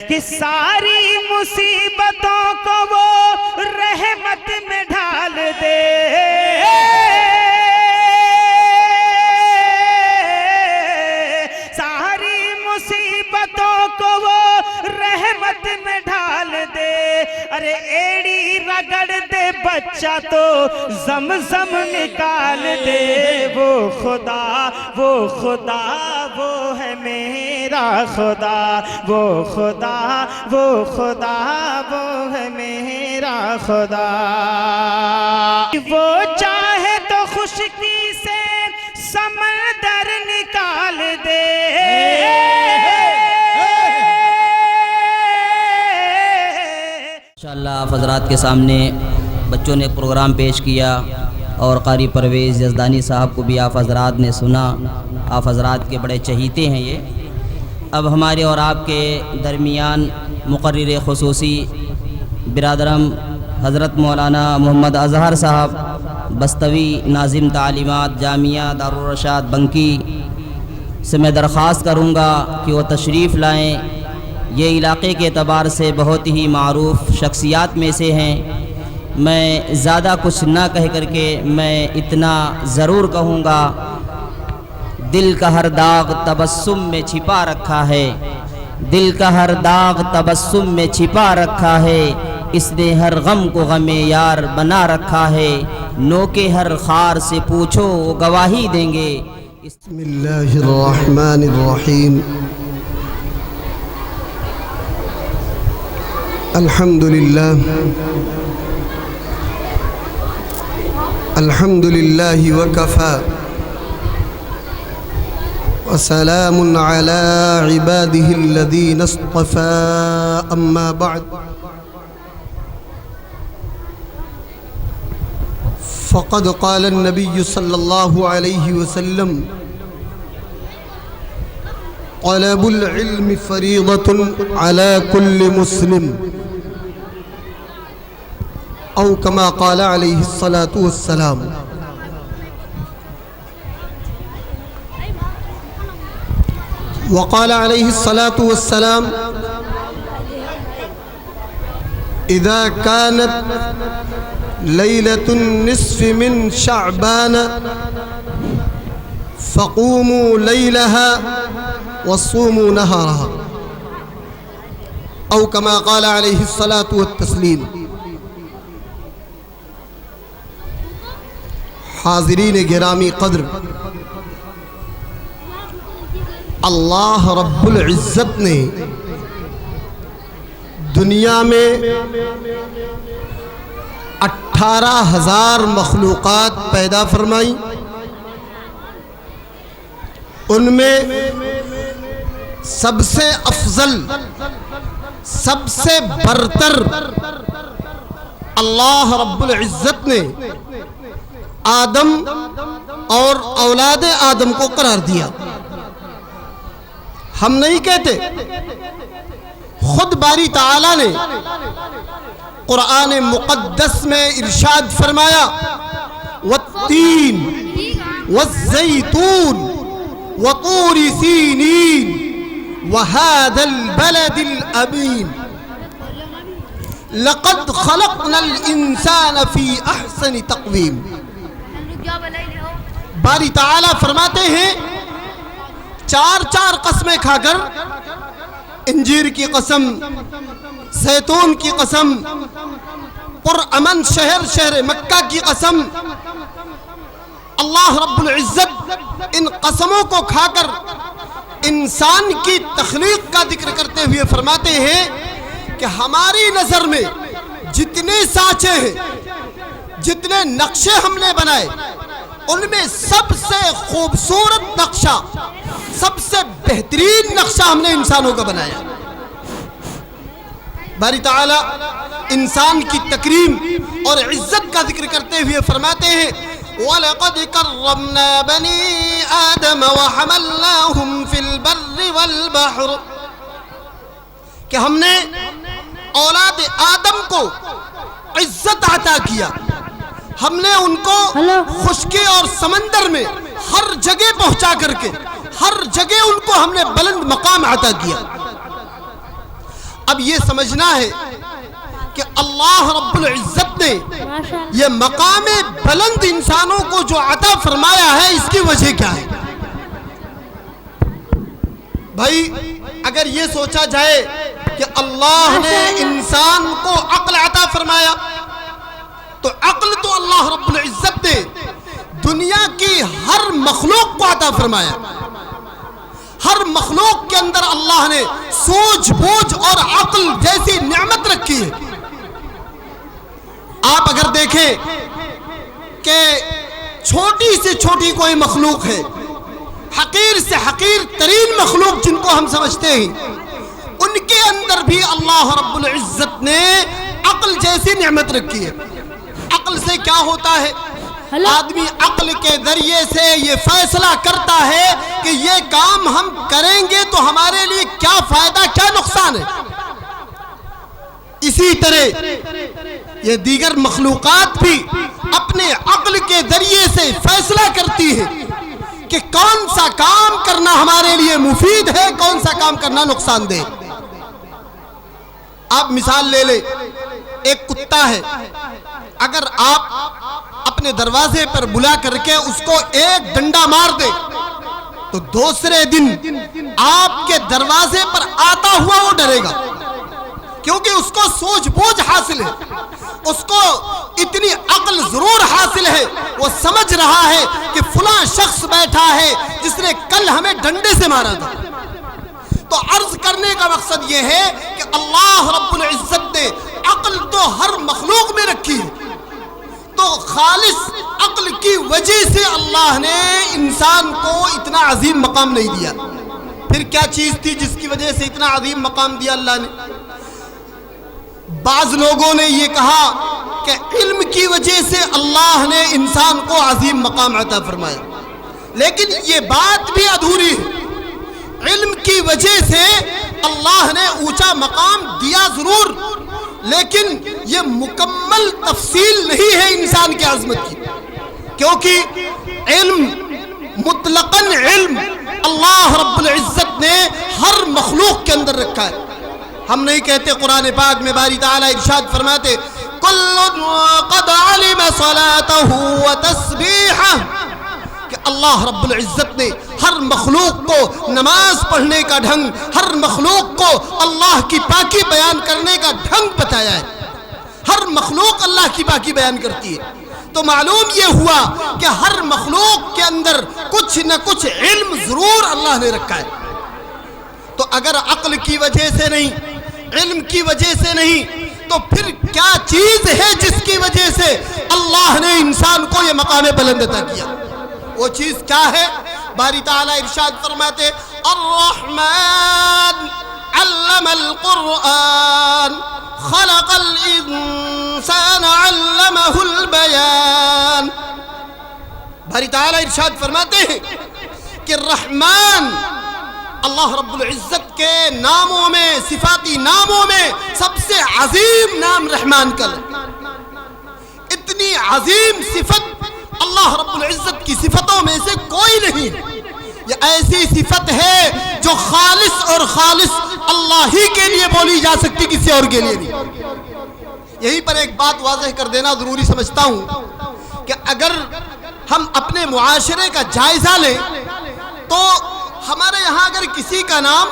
کہ ساری مصیبتوں کو وہ رحمت میں ڈھال دے، ساری مصیبتوں کو وہ رحمت میں ڈھال دے۔ ارے ایڑی رگڑ دے بچہ تو زمزم نکال دے۔ وہ خدا وہ ہے میرا خدا، وہ خدا وہ ہے میرا خدا۔ وہ چاہے تو خشکی سے سمندر نکال دے، انشاءاللہ آپ حضرات کے سامنے بچوں نے پروگرام پیش کیا اور قاری پرویز یزدانی صاحب کو بھی آپ حضرات نے سنا۔ آپ حضرات کے بڑے چہیتے ہیں یہ۔ اب ہمارے اور آپ کے درمیان مقرر خصوصی برادرم حضرت مولانا محمد اظہر صاحب بستوی، ناظم تعلیمات جامعہ دارالرشاد بنکی سے میں درخواست کروں گا کہ وہ تشریف لائیں۔ یہ علاقے کے اعتبار سے بہت ہی معروف شخصیات میں سے ہیں۔ میں زیادہ کچھ نہ کہہ کر کے میں اتنا ضرور کہوں گا، دل کا ہر داغ تبسم میں چھپا رکھا ہے، دل کا ہر داغ تبسم میں چھپا رکھا ہے، اس نے ہر غم کو غم یار بنا رکھا ہے، نو کے ہر خار سے پوچھو وہ گواہی دیں گے۔ بسم اللہ الرحمن الرحیم، الحمدللہ الحمدللہ وکفا وسلام علی عباده الذین اصطفى، اما بعد فقد قال النبی صلی اللہ علیہ وسلم طلب العلم فریضۃ علی کل مسلم، او کما قال علیہ الصلاۃ والسلام۔ وقال علیہ الصلاۃ والسلام اذا كانت لیلۃ النصف من شعبان فقوموا لیلها وصوموا نہارها، او کما قال علیہ الصلاۃ والتسلیم۔ حاضرین گرامی قدر، اللہ رب العزت نے دنیا میں 18,000 مخلوقات پیدا فرمائی، ان میں سب سے افضل، سب سے برتر اللہ رب العزت نے آدم اور اولاد آدم کو قرار دیا۔ ہم نہیں کہتے، خود باری تعالیٰ نے قرآن مقدس میں ارشاد فرمایا والتین والزیتون وطور سینین وهذا البلد الامین لقد خلقنا الانسان فی احسن تقویم۔ باری تعالیٰ فرماتے ہیں چار قسمیں کھا کر، انجیر کی قسم، زیتون کی قسم، پرامن شہر مکہ کی قسم، اللہ رب العزت ان قسموں کو کھا کر انسان کی تخلیق کا ذکر کرتے ہوئے فرماتے ہیں کہ ہماری نظر میں جتنے سانچے ہیں، جتنے نقشے ہم نے بنائے، ان میں سب سے خوبصورت نقشہ، سب سے بہترین نقشہ ہم نے انسانوں کا بنایا۔ باری تعالیٰ انسان کی تکریم اور عزت کا ذکر کرتے ہوئے فرماتے ہیں وَلَقَدْ كَرَّمْنَا بَنِي آدَمَ وَحَمَلْنَاهُمْ فِي الْبَرِّ وَالْبَحْرِ، کہ ہم نے اولاد آدم کو عزت عطا کیا، ہم نے ان کو خشکی اور سمندر میں ہر جگہ پہنچا کر کے ہر جگہ ان کو ہم نے بلند مقام عطا کیا۔ اب یہ سمجھنا ہے کہ اللہ رب العزت نے یہ مقام بلند انسانوں کو جو عطا فرمایا ہے اس کی وجہ کیا ہے؟ بھائی اگر یہ سوچا جائے کہ اللہ نے انسان کو عقل عطا فرمایا تو عقل تو اللہ رب العزت نے دنیا کی ہر مخلوق کو عطا فرمایا. ہر مخلوق کے اندر اللہ نے سوچ بوجھ اور عقل جیسی نعمت رکھی ہے. آپ اگر دیکھیں کہ چھوٹی سے چھوٹی کوئی مخلوق ہے, حقیر سے حقیر ترین مخلوق جن کو ہم سمجھتے ہیں, ان کے اندر بھی اللہ رب العزت نے عقل جیسی نعمت رکھی ہے. عقل سے کیا ہوتا ہے؟ آدمی عقل کے ذریعے سے یہ فیصلہ کرتا ہے کہ یہ کام ہم کریں گے تو ہمارے لیے کیا فائدہ کیا نقصان ہے. اسی طرح یہ دیگر مخلوقات بھی اپنے عقل کے ذریعے سے فیصلہ کرتی ہے کہ کون سا کام کرنا ہمارے لیے مفید ہے, کون سا کام کرنا نقصان دہ. آپ مثال لے لیں, ایک کتا ہے, اگر آپ اپنے دروازے پر بلا کر کے اس کو ایک ڈنڈا مار دے تو دوسرے دن آپ کے دروازے پر آتا ہوا وہ ڈرے گا, کیونکہ اس کو سوچ بوجھ حاصل ہے, اس کو اتنی عقل ضرور حاصل ہے. وہ سمجھ رہا ہے کہ فلاں شخص بیٹھا ہے جس نے کل ہمیں ڈنڈے سے مارا تھا. تو عرض کرنے کا مقصد یہ ہے کہ اللہ رب العزت نے عقل تو ہر مخلوق میں رکھی ہے, تو خالص عقل کی وجہ سے اللہ نے انسان کو اتنا عظیم مقام نہیں دیا. پھر کیا چیز تھی جس کی وجہ سے اتنا عظیم مقام دیا اللہ نے؟ بعض لوگوں نے یہ کہا کہ علم کی وجہ سے اللہ نے انسان کو عظیم مقام عطا فرمایا, لیکن یہ بات بھی ادھوری ہے. علم کی وجہ سے اللہ نے اونچا مقام دیا ضرور, لیکن یہ مکمل تفصیل نہیں ہے انسان کی عظمت کی, کیونکہ علم مطلقاً علم اللہ رب العزت نے ہر مخلوق کے اندر رکھا ہے. ہم نہیں کہتے, قرآن پاک میں باری تعالیٰ ارشاد فرماتے کل قد علم صلاتہ و تسبیحہ, کہ اللہ رب العزت نے ہر مخلوق کو نماز پڑھنے کا ڈھنگ, ہر مخلوق کو اللہ کی پاکی بیان کرنے کا ڈھنگ بتایا ہے. ہر مخلوق اللہ کی پاکی بیان کرتی ہے. تو معلوم یہ ہوا کہ ہر مخلوق کے اندر کچھ نہ کچھ علم ضرور اللہ نے رکھا ہے. تو اگر عقل کی وجہ سے نہیں, علم کی وجہ سے نہیں, تو پھر کیا چیز ہے جس کی وجہ سے اللہ نے انسان کو یہ مقام بلند عطا کیا؟ وہ چیز کیا ہے؟ باری تعالیٰ ارشاد فرماتے الرحمن علم القرآن خلق الانسان علمہ البیان. باری تعالیٰ ارشاد فرماتے ہیں کہ رحمان اللہ رب العزت کے ناموں میں, صفاتی ناموں میں سب سے عظیم نام رحمان کا ہے. اتنی عظیم صفت اللہ رب العزت کی صفتوں میں سے کوئی نہیں. یہ ایسی صفت ہے جو خالص اور خالص اللہ ہی کے لیے بولی جا سکتی, کسی اور کے لیے نہیں. یہیں پر ایک بات واضح کر دینا ضروری سمجھتا ہوں کہ اگر ہم اپنے معاشرے کا جائزہ لیں تو ہمارے یہاں اگر کسی کا نام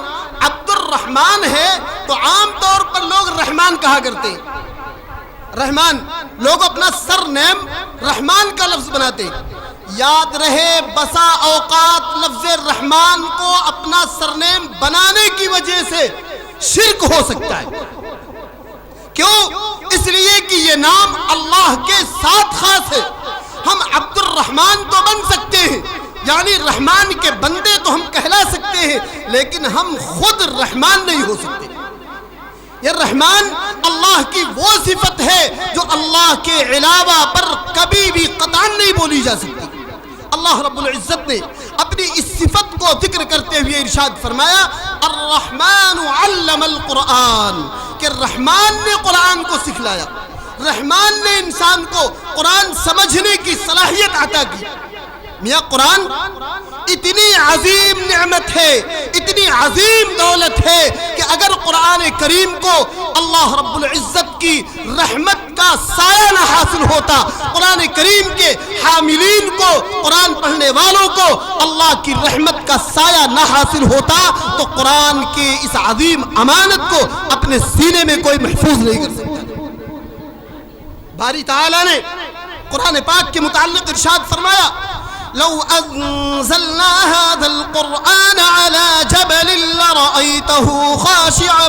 عبد الرحمن ہے تو عام طور پر لوگ رحمان کہا کرتے ہیں. رحمان, لوگ اپنا سر نیم رحمان کا لفظ بناتے ہیں. یاد رہے بسا اوقات لفظ رحمان کو اپنا سر نیم بنانے کی وجہ سے شرک ہو سکتا ہے. کیوں؟ اس لیے کہ یہ نام اللہ کے ساتھ خاص ہے. ہم عبد الرحمن تو بن سکتے ہیں, یعنی رحمان کے بندے تو ہم کہلا سکتے ہیں, لیکن ہم خود رحمان نہیں ہو سکتے. یہ رحمان اللہ کی وہ صفت ہے جو اللہ کے علاوہ پر کبھی بھی قطعاً نہیں بولی جا سکتی. اللہ رب العزت نے اپنی اس صفت کو ذکر کرتے ہوئے ارشاد فرمایا الرحمن علم القرآن, کہ رحمان نے قرآن کو سکھلایا. رحمان نے انسان کو قرآن سمجھنے کی صلاحیت عطا کی. میاں قرآن اتنی عظیم نعمت ہے، اتنی عظیم دولت ہے کہ اگر قرآن کریم کو اللہ رب العزت کی رحمت کا سایہ نہ حاصل ہوتا، قرآن کریم کے حاملین کو، قرآن پڑھنے والوں کو اللہ کی رحمت کا سایہ نہ حاصل ہوتا تو قرآن کی اس عظیم امانت کو اپنے سینے میں کوئی محفوظ نہیں کر سکتا۔ باری تعالیٰ نے قرآن پاک کے متعلق ارشاد فرمایا، لو انزلنا هذا القرآن على جبل لرأيته خاشعا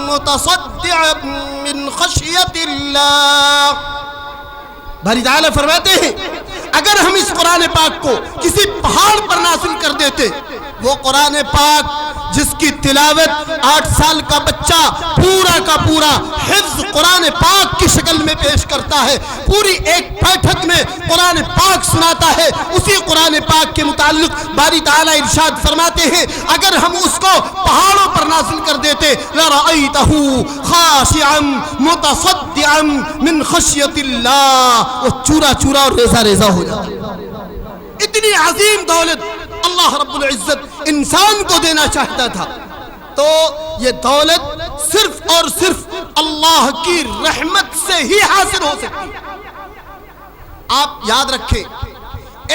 متصدعا من خشية الله۔ باری تعالیٰ فرماتے ہیں اگر ہم اس قرآن پاک کو کسی پہاڑ پر نازل کر دیتے، وہ قرآن پاک جس کی تلاوت 8 سال کا بچہ پورا کا پورا حفظ قرآن پاک کی شکل میں پیش کرتا ہے، پوری ایک بیٹھک میں قرآن پاک سناتا ہے، اسی قرآن پاک کے متعلق باری تعالیٰ ارشاد فرماتے ہیں اگر ہم اس کو پہاڑوں پر نازل کر دیتے لَرَأَيْتَهُ خَاشِعًا مُتَصَدِّعًا مِنْ خَشْيَةِ اللَّهِ، وہ چورا چورا اور ریزہ ریزہ ہو جاتا۔ اتنی عظیم دولت اللہ رب العزت انسان کو دینا چاہتا تھا، تو یہ دولت صرف اور صرف اللہ کی رحمت سے ہی حاصل ہو سکتی ہے۔ آپ یاد رکھیں،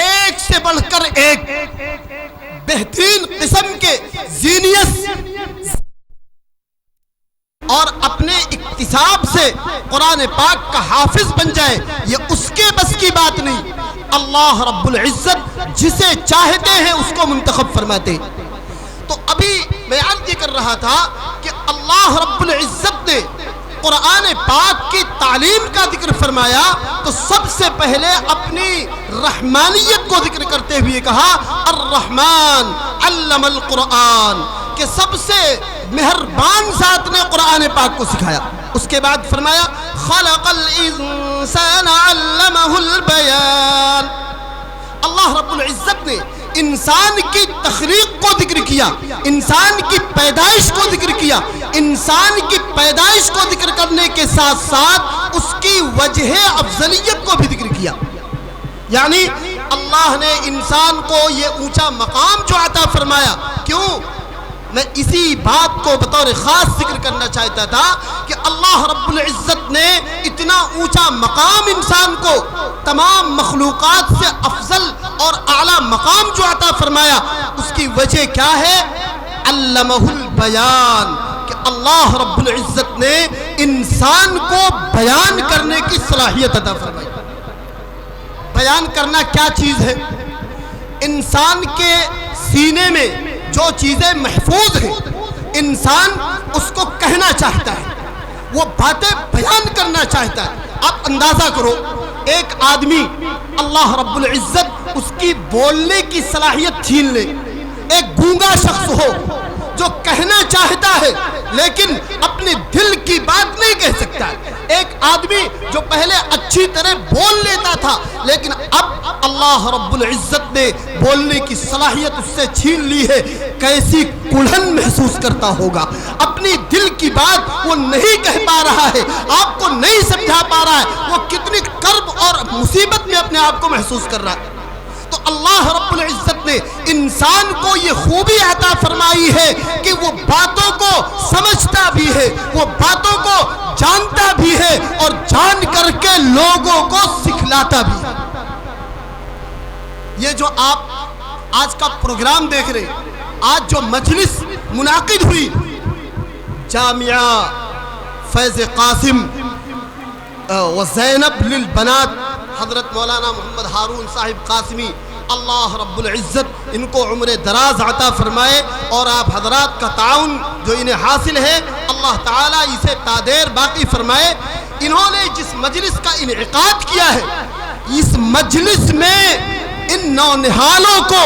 ایک سے بڑھ کر ایک بہترین قسم کے زینیس اور اپنے اکتساب سے قرآن پاک کا حافظ بن جائے، یہ اس کے بس کی بات نہیں۔ اللہ رب العزت جسے چاہتے ہیں اس کو منتخب فرماتے ہیں۔ تو ابھی میں عرض یہ کر رہا تھا کہ اللہ رب العزت نے قرآن پاک کی تعلیم کا ذکر فرمایا تو سب سے پہلے اپنی رحمانیت کو ذکر کرتے ہوئے کہا الرحمن علم القرآن، کہ سب سے مہربان ذات نے قرآن پاک کو سکھایا۔ اس کے بعد فرمایا خلق الانسان علمہ البیان، اللہ رب العزت نے انسان کی تخلیق کو ذکر کیا، انسان کی پیدائش کو ذکر کیا، انسان کی پیدائش کو ذکر کرنے کے ساتھ ساتھ اس کی وجہ افضلیت کو بھی ذکر کیا۔ یعنی اللہ نے انسان کو یہ اونچا مقام جو عطا فرمایا، کیوں؟ میں اسی بات کو بطور خاص ذکر کرنا چاہتا تھا کہ اللہ رب العزت نے اتنا اونچا مقام انسان کو تمام مخلوقات سے افضل اور اعلیٰ مقام جو عطا فرمایا، اس کی وجہ کیا ہے؟ علمہ البیان، کہ اللہ رب العزت نے انسان کو بیان کرنے کی صلاحیت عطا فرمائی۔ بیان کرنا کیا چیز ہے؟ انسان کے سینے میں جو چیزیں محفوظ ہیں انسان اس کو کہنا چاہتا ہے، وہ باتیں بیان کرنا چاہتا ہے۔ آپ اندازہ کرو، ایک آدمی اللہ رب العزت اس کی بولنے کی صلاحیت چھین لے، ایک گونگا شخص ہو جو کہنا چاہتا ہے لیکن اپنے دل کی بات نہیں کہہ سکتا، ایک آدمی جو پہلے اچھی طرح بول لیتا تھا لیکن اب اللہ رب العزت نے بولنے کی صلاحیت اس سے چھین لی ہے، کیسی کڑھن محسوس کرتا ہوگا، اپنی دل کی بات وہ نہیں کہہ پا رہا ہے، آپ کو نہیں سمجھا پا رہا ہے، وہ کتنی کرب اور مصیبت میں اپنے آپ کو محسوس کر رہا ہے۔ تو اللہ رب العزت نے انسان کو یہ خوبی عطا فرمائی ہے کہ وہ باتوں کو سمجھتا بھی ہے، وہ باتوں کو جانتا بھی ہے اور جان کر کے لوگوں کو سکھلاتا بھی ہے۔ یہ جو آپ آج کا پروگرام دیکھ رہے ہیں، آج جو مجلس منعقد ہوئی جامعہ فیض قاسم و زینب للبنات حضرت مولانا محمد ہارون صاحب قاسمی، اللہ رب العزت ان کو عمر دراز عطا فرمائے اور آپ حضرات کا تعاون جو انہیں حاصل ہے اللہ تعالیٰ اسے تادیر باقی فرمائے۔ انہوں نے جس مجلس کا انعقاد کیا ہے، اس مجلس میں ان نونہالوں کو،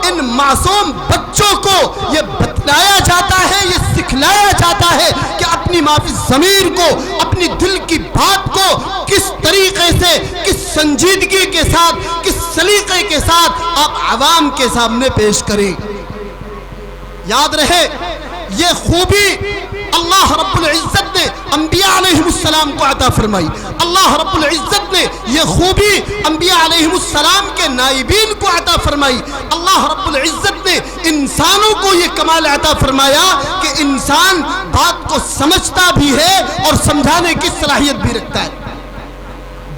ان معصوم بچوں کو یہ بتلایا جاتا ہے، یہ سکھلایا جاتا ہے کہ اپنی معافی ضمیر کو، اپنی دل کی بات کو کس طریقے سے، کس سنجیدگی کے ساتھ، کس سلیقے کے ساتھ آپ عوام کے سامنے پیش کریں۔ یاد رہے یہ خوبی اللہ رب العزت نے انبیاء علیہ السلام کو عطا فرمائی۔ اللہ رب العزت نے یہ خوبی انبیاء علیہم السلام کے نائبین کو عطا فرمائی. اللہ رب العزت نے انسانوں کو یہ کمال عطا فرمایا کہ انسان بات کو سمجھتا بھی ہے اور سمجھانے کی صلاحیت بھی رکھتا ہے.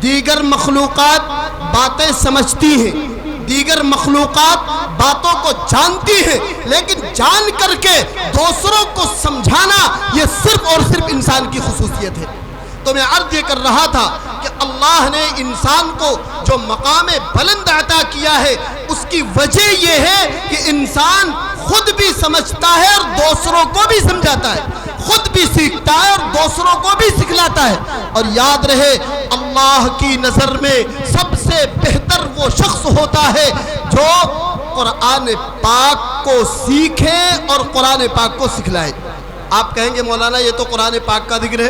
دیگر مخلوقات باتیں سمجھتی ہیں، دیگر مخلوقات باتوں کو جانتی ہیں، لیکن جان کر کے دوسروں کو سمجھانا یہ صرف اور صرف انسان کی خصوصیت ہے. تو میں عرض یہ کر رہا تھا کہ اللہ نے انسان کو جو مقام بلند عطا کیا ہے اس کی وجہ یہ ہے کہ انسان خود بھی سمجھتا ہے اور دوسروں کو بھی سمجھاتا ہے، خود بھی سیکھتا ہے اور دوسروں کو بھی سکھلاتا ہے. اور یاد رہے اللہ کی نظر میں سب سے بہتر وہ شخص ہوتا ہے جو قرآن پاک کو سیکھے اور قرآن پاک کو سکھلائے. آپ کہیں گے مولانا یہ تو قرآن پاک کا ذکر ہے.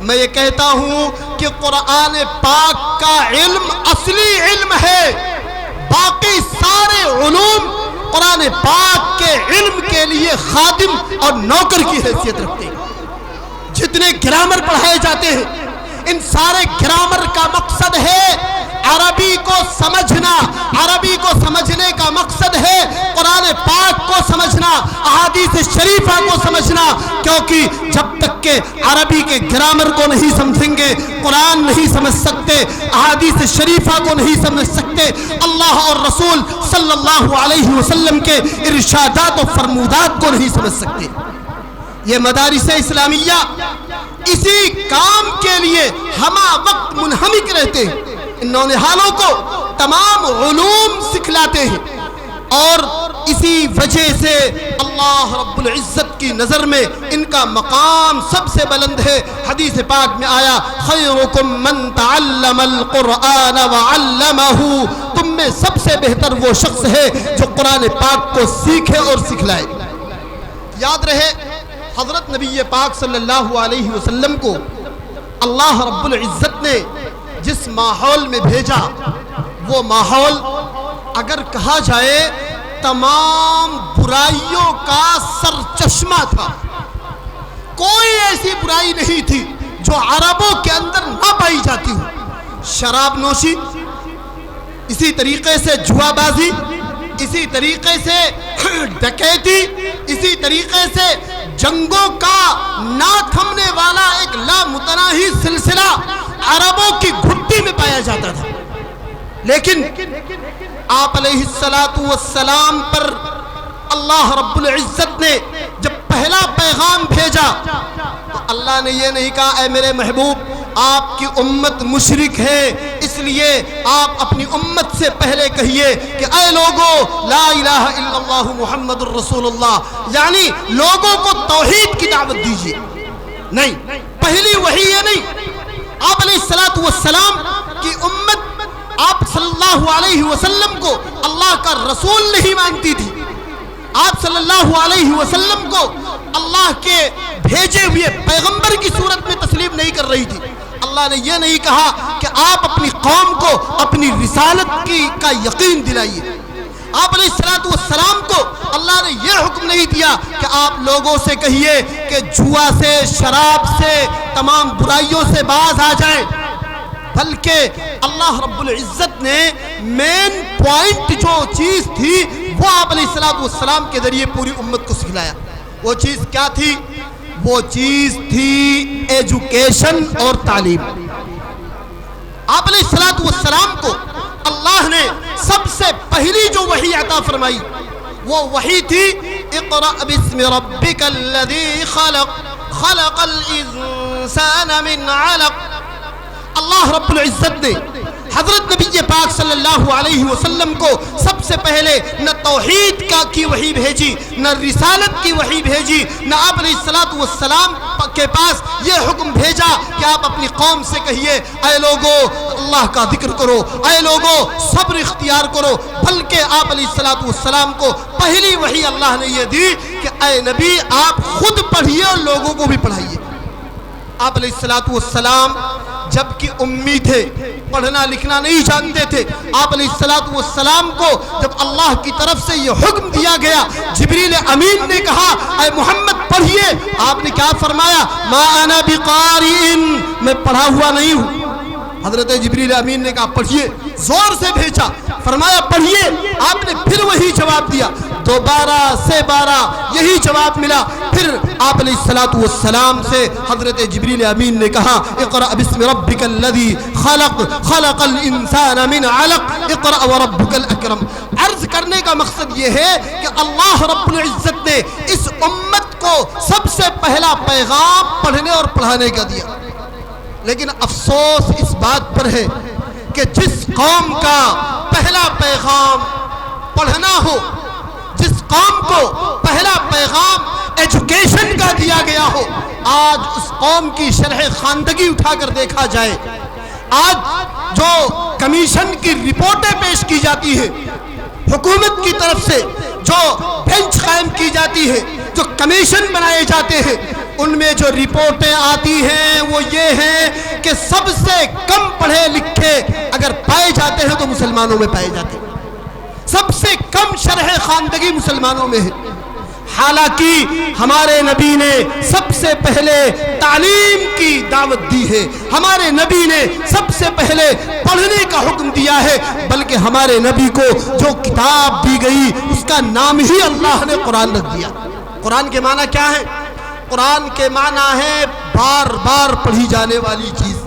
میں یہ کہتا ہوں کہ قرآن پاک کا علم اصلی علم ہے، باقی سارے علوم قرآن پاک کے علم کے لیے خادم اور نوکر کی حیثیت رکھتے ہیں. جتنے گرامر پڑھائے جاتے ہیں ان سارے گرامر کا مقصد ہے عربی کو سمجھنا. عربی کو سمجھنے کا مقصد ہے قرآن پاک کو سمجھنا، احادیث شریفہ کو سمجھنا، کیونکہ جب تک کہ عربی کے گرامر کو نہیں سمجھیں گے قرآن نہیں سمجھ سکتے، احادیث شریفہ کو نہیں سمجھ سکتے، اللہ اور رسول صلی اللہ علیہ وسلم کے ارشادات و فرمودات کو نہیں سمجھ سکتے. یہ مدارس اسلامیہ اسی کام کے لیے ہمہ وقت منہمک رہتے ہیں. ان نونہالوں کو تمام علوم سکھلاتے ہیں اور اسی وجہ سے اللہ رب العزت کی نظر میں ان کا مقام سب سے بلند ہے. حدیث پاک میں آیا خیرکم من تعلم القرآن وعلمہ، تم میں سب سے بہتر وہ شخص ہے جو قرآن پاک کو سیکھے اور سکھلائے. یاد رہے حضرت نبی پاک صلی اللہ علیہ وسلم کو اللہ رب العزت نے جس ماحول میں بھیجا وہ ماحول اگر کہا جائے تمام برائیوں کا سرچشمہ تھا. کوئی ایسی برائی نہیں تھی جو عربوں کے اندر نہ پائی جاتی ہو. شراب نوشی، اسی طریقے سے جوا بازی، اسی طریقے سے ڈکیتی، اسی طریقے سے جنگوں کا نہ تھمنے والا ایک لامتناہی سلسلہ عربوں کی گھٹی میں پایا جاتا تھا. لیکن آپ علیہ السلام پر اللہ رب العزت نے جب پہلا پیغام بھیجا تو اللہ نے یہ نہیں کہا اے میرے محبوب آپ کی امت مشرک ہے اس لیے آپ اپنی امت سے پہلے کہیے کہ اے لوگوں لا الہ الا اللہ محمد الرسول اللہ، یعنی لوگوں کو توحید کی دعوت دیجیے. نہیں، پہلی وحی یہ نہیں. آپ علیہ السلام کی امت آپ صلی اللہ علیہ وسلم کو اللہ کا رسول نہیں مانتی تھی. آپ صلی اللہ علیہ وسلم کو اللہ کے بھیجے ہوئے پیغمبر کی صورت میں تسلیم نہیں کر رہی تھی. اللہ نے یہ نہیں کہا کہ آپ اپنی قوم کو اپنی رسالت کا یقین دلائیے. آپ علیہ السلام کو اللہ نے یہ حکم نہیں دیا کہ آپ لوگوں سے کہیے کہ جوا سے، شراب سے، تمام برائیوں سے باز آ جائیں، بلکہ اللہ رب العزت نے مین پوائنٹ جو چیز تھی وہ آپ علیہ السلام کے ذریعے پوری امت کو سکھلایا. وہ چیز کیا تھی؟ وہ چیز تھی ایجوکیشن اور تعلیم. آپ علیہ السلام کو اللہ نے سب سے پہلی جو وحی عطا فرمائی وہ وحی تھی اقرأ باسم ربک الذی خلق خلق الانسان من علق. اللہ رب العزت نے حضرت نبی پاک صلی اللہ علیہ وسلم کو سب سے پہلے نہ توحید کی وحی بھیجی، نہ رسالت کی وحی بھیجی، نہ آپ علیہ السلام کے پاس یہ حکم بھیجا کہ آپ اپنی قوم سے کہیے اے لوگو اللہ کا ذکر کرو، اے لوگو صبر اختیار کرو، بلکہ آپ علیہ السلام کو پہلی وحی اللہ نے یہ دی کہ اے نبی آپ خود پڑھیے اور لوگوں کو بھی پڑھائیے. آپ علیہ السلام جبکہ امی تھے، پڑھنا لکھنا نہیں جانتے تھے. آپ علیہ السلام کو جب اللہ کی طرف سے یہ حکم دیا گیا، جبریل امین نے کہا اے محمد پڑھیے، آپ نے کیا فرمایا؟ ما انا بقارئ، میں پڑھا ہوا نہیں ہوں. حضرت جبریل امین نے کہا پڑھیے، زور سے بھیجا، فرمایا پڑھیے، آپ نے پھر وہی جواب دیا، دوبارہ سے بارہ یہی جواب ملا۔ پھر آپ علیہ السلام سے حضرت جبریل امین نے کہا اقرأ بسم ربک الذی خلق خلق الانسان من علق اقرأ وربک الاکرم۔ عرض کرنے کا مقصد یہ ہے کہ اللہ رب العزت نے اس امت کو سب سے پہلا پیغام پڑھنے اور پڑھانے کا دیا، لیکن افسوس اس بات پر ہے کہ جس قوم کا پہلا پیغام پڑھنا ہو، جس قوم کو پہلا پیغام ایجوکیشن کا دیا گیا ہو، آج اس قوم کی شرح خواندگی اٹھا کر دیکھا جائے، آج جو کمیشن کی رپورٹیں پیش کی جاتی ہے حکومت کی طرف سے، جو بینچ قائم کی جاتی ہے، جو کمیشن بنائے جاتے ہیں، ان میں جو رپورٹیں آتی ہیں وہ یہ ہیں کہ سب سے کم پڑھے لکھے اگر پائے جاتے ہیں تو مسلمانوں میں پائے جاتے ہیں، سب سے کم شرح خواندگی مسلمانوں میں ہے۔ حالانکہ ہمارے نبی نے سب سے پہلے تعلیم کی دعوت دی ہے، ہمارے نبی نے سب سے پہلے پڑھنے کا حکم دیا ہے، بلکہ ہمارے نبی کو جو کتاب دی گئی اس کا نام ہی اللہ نے قرآن رکھ دیا۔ قرآن کے معنی کیا ہے؟ قرآن کے معنی ہے بار بار پڑھی جانے والی چیز۔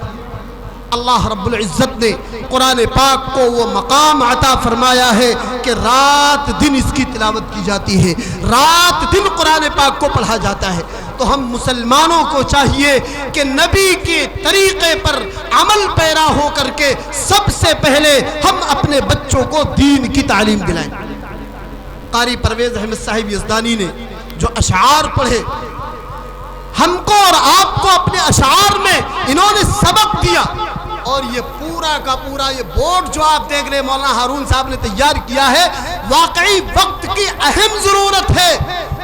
اللہ رب العزت نے قرآن پاک کو وہ مقام عطا فرمایا ہے کہ رات دن اس کی تلاوت کی جاتی ہے، رات دن قرآن پاک کو پڑھا جاتا ہے۔ تو ہم مسلمانوں کو چاہیے کہ نبی کے طریقے پر عمل پیرا ہو کر کے سب سے پہلے ہم اپنے بچوں کو دین کی تعلیم دلائیں۔ قاری پرویز احمد صاحب یزدانی نے جو اشعار پڑھے، ہم کو اور آپ کو اپنے اشعار میں انہوں نے سبق دیا، اور یہ پورا کا پورا یہ بورڈ جو آپ دیکھ رہے ہیں مولانا ہارون صاحب نے تیار کیا ہے، واقعی وقت کی اہم ضرورت ہے۔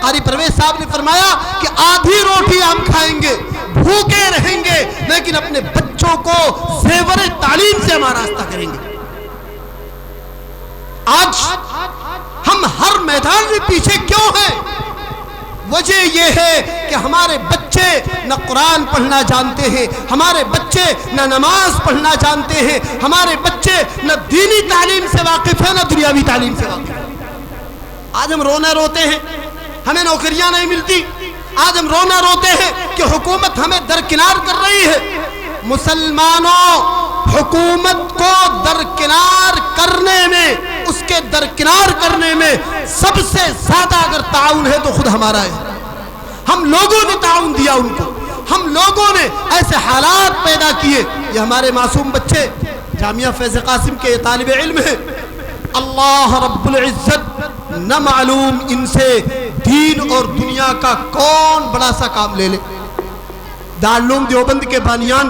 قاری پرویز صاحب نے فرمایا کہ آدھی روٹی ہم کھائیں گے، بھوکے رہیں گے، لیکن اپنے بچوں کو زیور تعلیم سے ہم آراستہ کریں گے۔ آج ہم ہر میدان میں پیچھے کیوں ہیں؟ وجہ یہ ہے کہ ہمارے بچے نہ قرآن پڑھنا جانتے ہیں، ہمارے بچے نہ نماز پڑھنا جانتے ہیں، ہمارے بچے نہ دینی تعلیم سے واقف ہیں نہ دنیاوی تعلیم سے واقف ہیں۔ آج ہم رونا روتے ہیں ہمیں نوکریاں نہیں ملتی، آج ہم رونا روتے ہیں کہ حکومت ہمیں درکنار کر رہی ہے۔ مسلمانوں، حکومت کو درکنار کرنے میں، اس کے درکنار کرنے میں سب سے زیادہ اگر تعاون ہے تو خود ہمارا ہے۔ ہم لوگوں نے تعاون دیا ان کو، ہم لوگوں نے ایسے حالات پیدا کیے۔ یہ ہمارے معصوم بچے جامعہ فیض قاسم کے طالب علم ہیں، اللہ رب العزت نہ معلوم ان سے دین اور دنیا کا کون بڑا سا کام لے لے۔ دارالعلوم دیوبند کے بانیان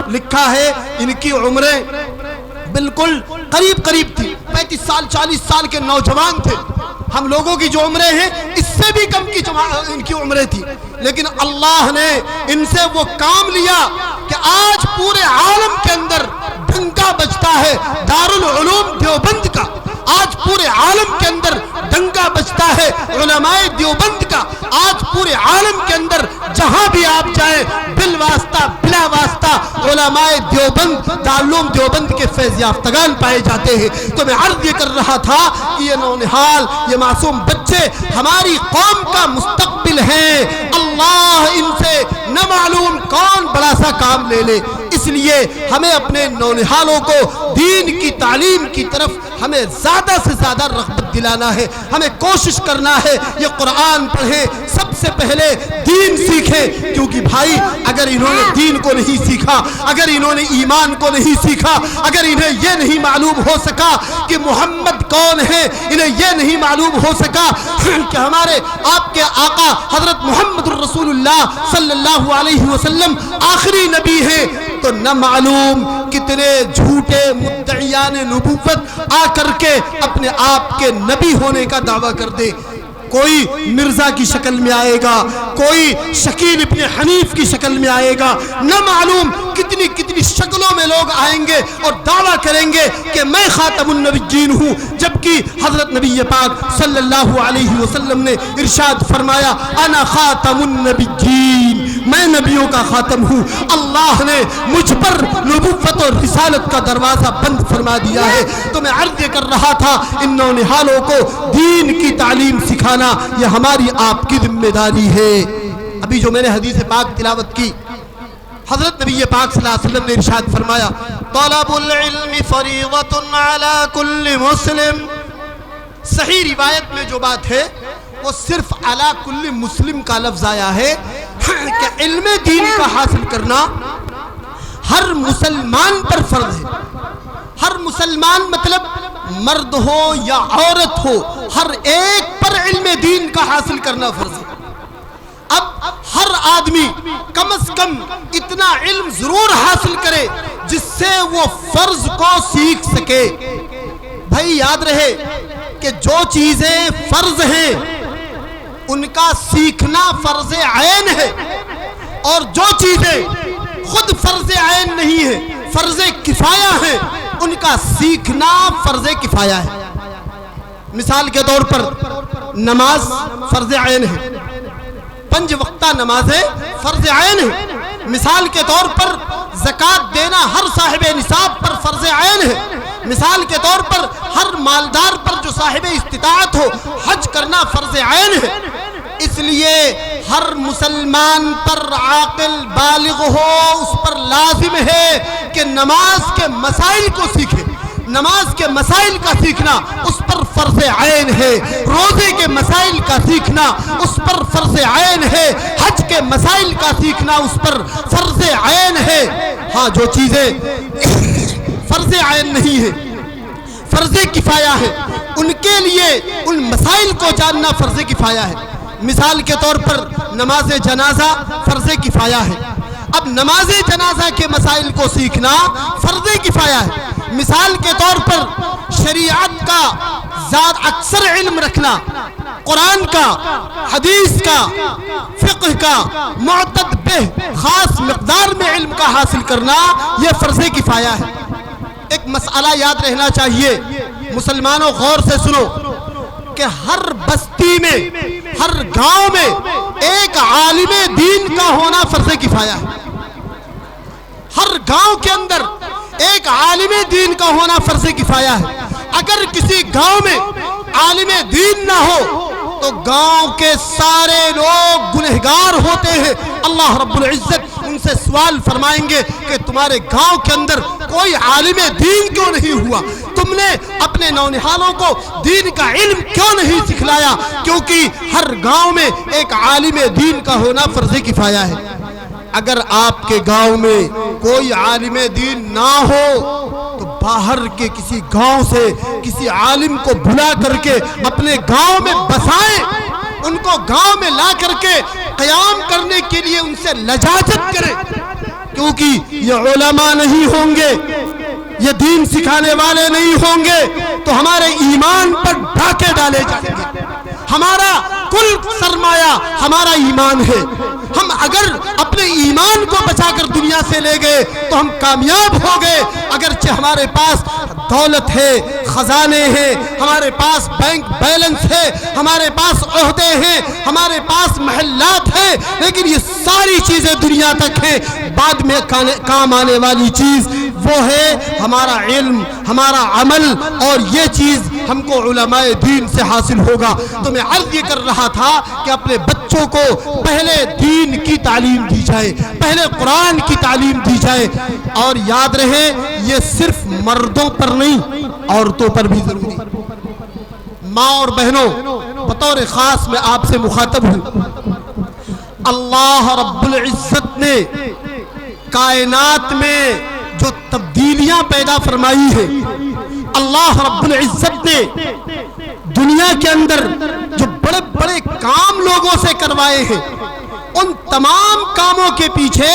لکھا ہے ان کی عمریں بالکل قریب قریب تھی، 35 سال 40 سال کے نوجوان تھے۔ ہم لوگوں کی جو عمریں ہیں اس سے بھی کم کی ان کی عمریں تھی، لیکن اللہ نے ان سے وہ کام لیا کہ آج پورے عالم کے اندر ڈنکا بجتا ہے دارالعلوم دیوبند کا، آج پورے عالم کے اندر ڈنکا بجتا ہے علماء دیوبند کا، آج پورے عالم کے اندر جہاں بھی آپ جائیں بالواسطہ بلا واسطہ علماء دیوبند دارالعلوم دیوبند کے فیض یافتگان پائے جاتے ہیں۔ تو میں عرض یہ کر رہا تھا کہ یہ نونہال، یہ معصوم بچے ہماری قوم کا مستقبل ہیں، اللہ ان سے نہ معلوم کون بڑا سا کام لے لے۔ اس لیے ہمیں اپنے نونہالوں کو دین کی تعلیم کی طرف ہمیں زیادہ سے زیادہ رغبت دلانا ہے، ہمیں کوشش کرنا ہے یہ قرآن پڑھیں، سب سے پہلے دین سیکھیں، کیونکہ بھائی اگر انہوں نے دین کو نہیں سیکھا، اگر انہوں نے ایمان کو نہیں سیکھا، اگر انہیں یہ نہیں معلوم ہو سکا کہ محمد کون ہے، انہیں یہ نہیں معلوم ہو سکا کہ ہمارے آپ کے آقا حضرت محمد الرسول اللہ صلی اللہ علیہ وسلم آخری نبی ہیں، تو نہ معلوم کتنے جھوٹے مدعیان نبوت آ کر کے اپنے آپ کے نبی ہونے کا دعویٰ کر دے۔ کوئی مرزا کی شکل میں آئے گا، کوئی شکیل ابن حنیف کی شکل میں آئے گا، نہ معلوم کتنی کتنی شکلوں میں لوگ آئیں گے اور دعویٰ کریں گے کہ میں خاتم النبیین ہوں، جبکہ حضرت نبی پاک صلی اللہ علیہ وسلم نے ارشاد فرمایا انا خاتم النبیین، میں نبیوں کا خاتم ہوں۔ اللہ نے مجھ پر نبوت اور رسالت کا دروازہ بند فرما دیا ہے۔ تو میں عرض کر رہا تھا ان نونہالوں کو دین کی تعلیم سکھانا یہ ہماری آپ کی ذمہ داری ہے۔ ابھی جو میں نے حدیث پاک تلاوت کی، حضرت نبی پاک صلی اللہ علیہ وسلم نے ارشاد فرمایا طلب العلم فریضۃ علی کل مسلم۔ صحیح روایت میں جو بات ہے وہ صرف علی کل مسلم کا لفظ آیا ہے کہ علم دین کا حاصل کرنا ہر مسلمان پر فرض ہے۔ ہر مسلمان مطلب مرد ہو یا عورت ہو، ہر ایک پر علم دین کا حاصل کرنا فرض ہے۔ اب ہر آدمی کم از کم اتنا علم ضرور حاصل کرے جس سے وہ فرض کو سیکھ سکے۔ بھائی یاد رہے کہ جو چیزیں فرض ہیں ان کا سیکھنا فرض عین ہے، اور جو چیزیں خود فرض عین نہیں ہے، فرض کفایہ ہے، ان کا سیکھنا فرض کفایہ ہے۔ مثال کے طور پر نماز فرض عین ہے، 5 وقتہ نمازیں فرض عین ہے۔ مثال کے طور پر زکوٰۃ دینا ہر صاحب نصاب پر فرض عین ہے۔ مثال کے طور پر ہر مالدار پر جو صاحب استطاعت ہو حج کرنا فرض عین ہے۔ اس لیے ہر مسلمان پر عاقل بالغ ہو اس پر لازم ہے کہ نماز کے مسائل کو سیکھے۔ نماز کے مسائل کا سیکھنا اس پر فرض عین ہے، روزے کے مسائل کا سیکھنا اس پر فرض عین ہے، حج کے مسائل کا سیکھنا اس پر فرض عین ہے۔ ہاں جو چیزیں فرض عین نہیں ہے، فرض کفایہ ہے، ان کے لیے ان مسائل کو جاننا فرض کفایہ ہے۔ مثال کے طور پر نماز جنازہ فرض کفایہ ہے۔ اب نماز جنازہ کے مسائل کو سیکھنا فرض کفایہ ہے۔ مثال کے طور پر شریعت کا زیادہ اکثر علم رکھنا، قرآن کا، حدیث کا، فقہ کا معتد بہ خاص مقدار میں علم کا حاصل کرنا یہ فرض کفایہ ہے۔ ایک مسئلہ یاد رہنا چاہیے، مسلمانوں غور سے سنو کہ ہر بستی میں، ہر گاؤں میں ایک عالم دین کا ہونا فرض کفایہ ہے۔ ہر گاؤں کے اندر ایک عالم دین کا ہونا فرض کفایہ ہے۔ اگر کسی گاؤں میں عالم دین نہ ہو تو گاؤں کے سارے لوگ گنہگار ہوتے ہیں۔ اللہ رب العزت ان سے سوال فرمائیں گے کہ تمہارے گاؤں کے اندر کوئی عالم دین کیوں نہیں ہوا؟ تم نے اپنے نونہالوں کو دین کا علم کیوں نہیں سکھلایا؟ کیونکہ ہر گاؤں میں ایک عالم دین کا ہونا فرض کفایہ ہے۔ اگر آپ کے گاؤں میں کوئی عالم دین نہ ہو تو باہر کے کسی گاؤں سے کسی عالم کو بلا کر کے اپنے گاؤں میں بسائیں، ان کو گاؤں میں لا کر کے قیام کرنے کے لیے ان سے لجاجت کریں، کیونکہ یہ علماء نہیں ہوں گے، یہ دین سکھانے والے نہیں ہوں گے تو ہمارے ایمان پر ڈاکے ڈالے جائیں گے۔ ہمارا کل سرمایہ ہمارا ایمان ہے۔ ہم اگر اپنے ایمان کو بچا کر دنیا سے لے گئے تو ہم کامیاب ہو گئے۔ اگرچہ ہمارے پاس دولت ہے، خزانے ہیں، ہمارے پاس بینک بیلنس ہے، ہمارے پاس عہدے ہیں، ہمارے پاس محلات ہیں، لیکن یہ ساری چیزیں دنیا تک ہیں۔ بعد میں کام آنے والی چیز وہ ہے ہمارا علم، ہمارا عمل، اور یہ چیز ہم کو علماء دین سے حاصل ہوگا۔ تو میں عرض یہ کر رہا تھا کہ اپنے بچوں کو پہلے دین کی تعلیم دی جائے، پہلے قرآن کی تعلیم دی جائے، اور یاد رہے یہ صرف مردوں پر نہیں عورتوں پر بھی ضروری۔ ماں اور بہنوں بطور خاص میں آپ سے مخاطب ہوں، اللہ رب العزت نے کائنات میں جو تبدیلیاں پیدا فرمائی ہے، اللہ رب العزت نے دنیا کے اندر جو بڑے بڑے کام لوگوں سے کروائے ہیں، ان تمام کاموں کے پیچھے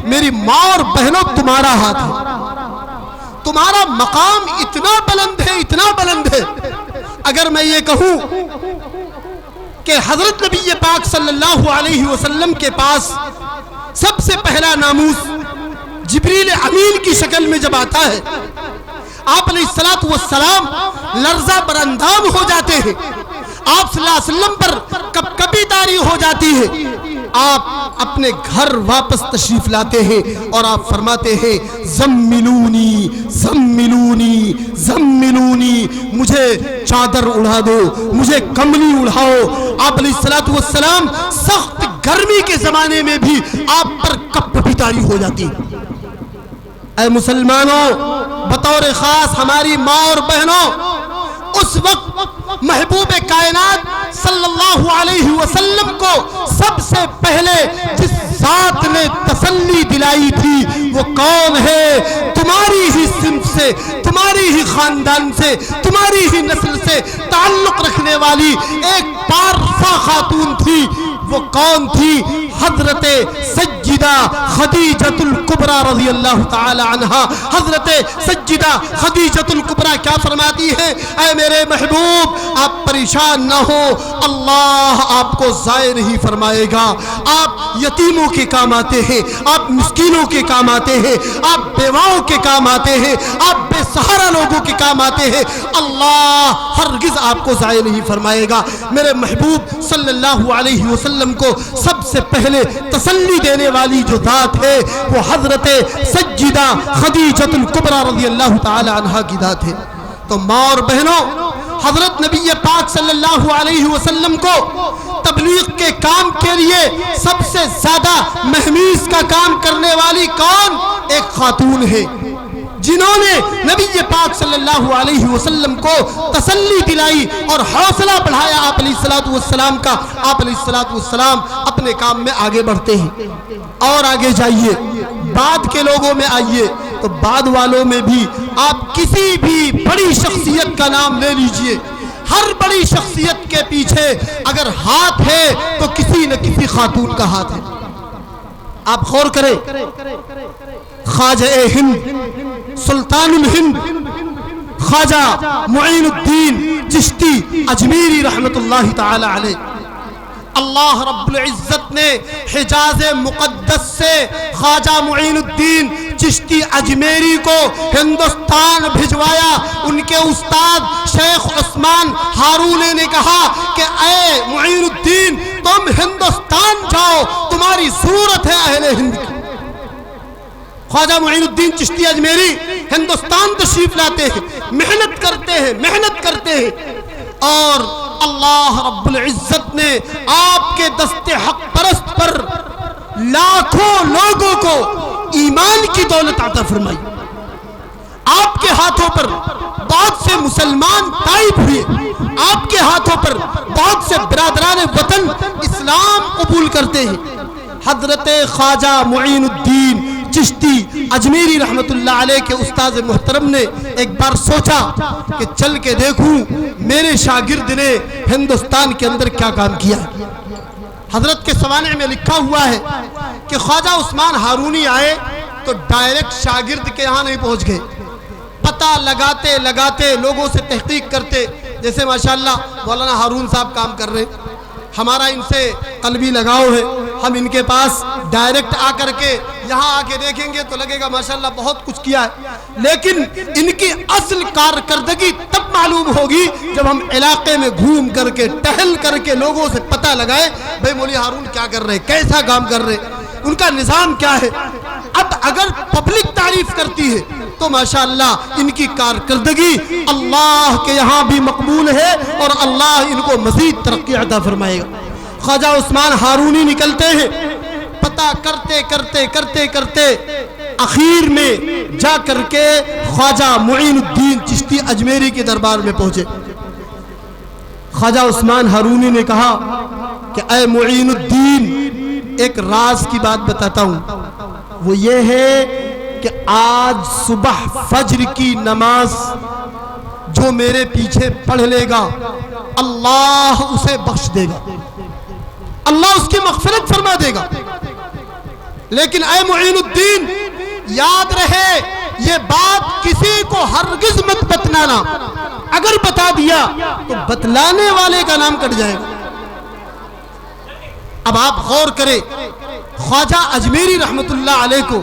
میری ماں اور بہنوں تمہارا ہاتھ ہے۔ تمہارا مقام اتنا بلند ہے، اتنا بلند ہے، اگر میں یہ کہوں کہ حضرت نبی پاک صلی اللہ علیہ وسلم کے پاس سب سے پہلا ناموس جبریل امین کی شکل میں جب آتا ہے، آپ علیہ الصلوۃ والسلام لرزہ براندام ہو جاتے ہیں، آپ صلی اللہ علیہ وسلم پر کبھی طاری ہو جاتی ہے، آپ اپنے گھر واپس تشریف لاتے ہیں اور آپ فرماتے ہیں زملونی زملونی زملونی، مجھے چادر اڑا دو، مجھے کملی اڑاؤ۔ آپ علیہ الصلوۃ والسلام سخت گرمی کے زمانے میں بھی آپ پر کبھی طاری ہو جاتی۔ اے مسلمانوں، بطور خاص ہماری ماں اور بہنوں، اس وقت محبوب کائنات صلی اللہ علیہ وسلم کو سب سے پہلے جس ذات نے تسلی دلائی تھی وہ کون ہے؟ تمہاری ہی صنف سے، تمہاری ہی خاندان سے، تمہاری ہی نسل سے تعلق رکھنے والی ایک پارسا خاتون تھی۔ وہ کون تھی؟ حضرت سیدہ خدیجۃ الکبریٰ رضی اللہ تعالی عنہا۔ حضرت سیدہ خدیجۃ الکبریٰ کیا فرماتی ہے؟ اے میرے محبوب، آپ پریشان نہ ہو، اللہ آپ کو ضائع نہیں فرمائے گا۔ آپ یتیموں کے کام آتے ہیں، آپ مسکینوں کے کام آتے ہیں، آپ بیواؤں کے کام آتے ہیں، آپ بے سہارا لوگوں کے کام آتے ہیں، اللہ ہرگز آپ کو ضائع نہیں فرمائے گا۔ میرے محبوب صلی اللہ علیہ وسلم کو سب سے پہلے تسلی دینے والی جو ذات ہے وہ حضرت سیدہ خدیجۃ الکبریٰ رضی اللہ تعالی عنہا کی ذات ہے۔ تو ماں اور بہنوں، حضرت نبی پاک صلی اللہ علیہ وسلم کو تبلیغ کے کام کے لیے سب سے زیادہ مہمیز کا کام کرنے والی کون؟ ایک خاتون ہے جنہوں نے نبی پاک صلی اللہ علیہ وسلم کو تسلی دلائی اور حوصلہ بڑھایا آپ علیہ الصلوۃ والسلام کا۔ آپ علیہ الصلوۃ والسلام اپنے کام میں آگے بڑھتے ہیں، اور آگے جائیے، بعد کے لوگوں میں آئیے تو بعد والوں میں بھی آپ کسی بھی بڑی شخصیت کا نام لے لیجئے، ہر بڑی شخصیت کے پیچھے اگر ہاتھ ہے تو کسی نہ کسی خاتون کا ہاتھ ہے۔ آپ غور کریں، خواجہ ہند، سلطان الہند، خواجہ معین الدین چشتی اجمیری رحمت اللہ تعالی علیہ، اللہ رب العزت نے حجاز مقدس سے خواجہ معین الدین چشتی اجمیری کو ہندوستان بھجوایا۔ ان کے استاد شیخ عثمان ہارونی نے کہا کہ اے معین الدین، تم ہندوستان جاؤ، تمہاری ضرورت ہے اہل ہند کی۔ خواجہ معین الدین چشتی اجمیری ہندوستان تشریف لاتے ہیں، محنت کرتے ہیں اور اللہ رب العزت نے آپ کے دست حق پرست پر لاکھوں لوگوں کو ایمان کی دولت عطا فرمائی۔ آپ کے ہاتھوں پر بہت سے مسلمان تائب ہوئے، آپ کے ہاتھوں پر بہت سے برادران وطن اسلام قبول کرتے ہیں۔ حضرت خواجہ معین الدین چشتی اجمیری رحمت اللہ علیہ کے استاد محترم نے ایک بار سوچا کہ چل کے دیکھوں میرے شاگرد نے ہندوستان کے اندر کیا کام کیا۔ حضرت کے سوانح میں لکھا ہوا ہے کہ خواجہ عثمان ہارونی آئے تو ڈائریکٹ شاگرد کے یہاں نہیں پہنچ گئے، پتہ لگاتے لوگوں سے تحقیق کرتے، جیسے ماشاءاللہ مولانا ہارون صاحب کام کر رہے، ہمارا ان سے قلبی لگاؤ ہے، ہم ان کے پاس ڈائریکٹ آ کر کے یہاں آ کے دیکھیں گے تو لگے گا ماشاءاللہ بہت کچھ کیا ہے، لیکن ان کی اصل کارکردگی تب معلوم ہوگی جب ہم علاقے میں گھوم کر کے ٹہل کر کے لوگوں سے پتہ لگائے بھئی مولوی ہارون کیا کر رہے، کیسا کام کر رہے، ان کا نظام کیا ہے۔ اب اگر پبلک تعریف کرتی ہے تو ماشاءاللہ ان کی کارکردگی اللہ کے یہاں بھی مقبول ہے اور اللہ ان کو مزید ترقی عطا فرمائے گا۔ خواجہ عثمان ہارونی نکلتے ہیں، پتہ کرتے اخیر میں جا کر کے خواجہ معین الدین چشتی اجمیری کے دربار میں پہنچے۔ خواجہ عثمان ہارونی نے کہا کہ اے معین الدین، ایک راز کی بات بتاتا ہوں، وہ یہ ہے کہ آج صبح فجر کی نماز جو میرے پیچھے پڑھ لے گا اللہ اسے بخش دے گا، اللہ اس کی مغفرت فرما دے گا، لیکن اے معین الدین یاد رہے یہ بات کسی کو ہرگز مت بتلانا، اگر بتا دیا تو بتلانے والے کا نام کٹ جائے گا۔ اب آپ غور کریں، خواجہ اجمیری رحمت اللہ علیہ کو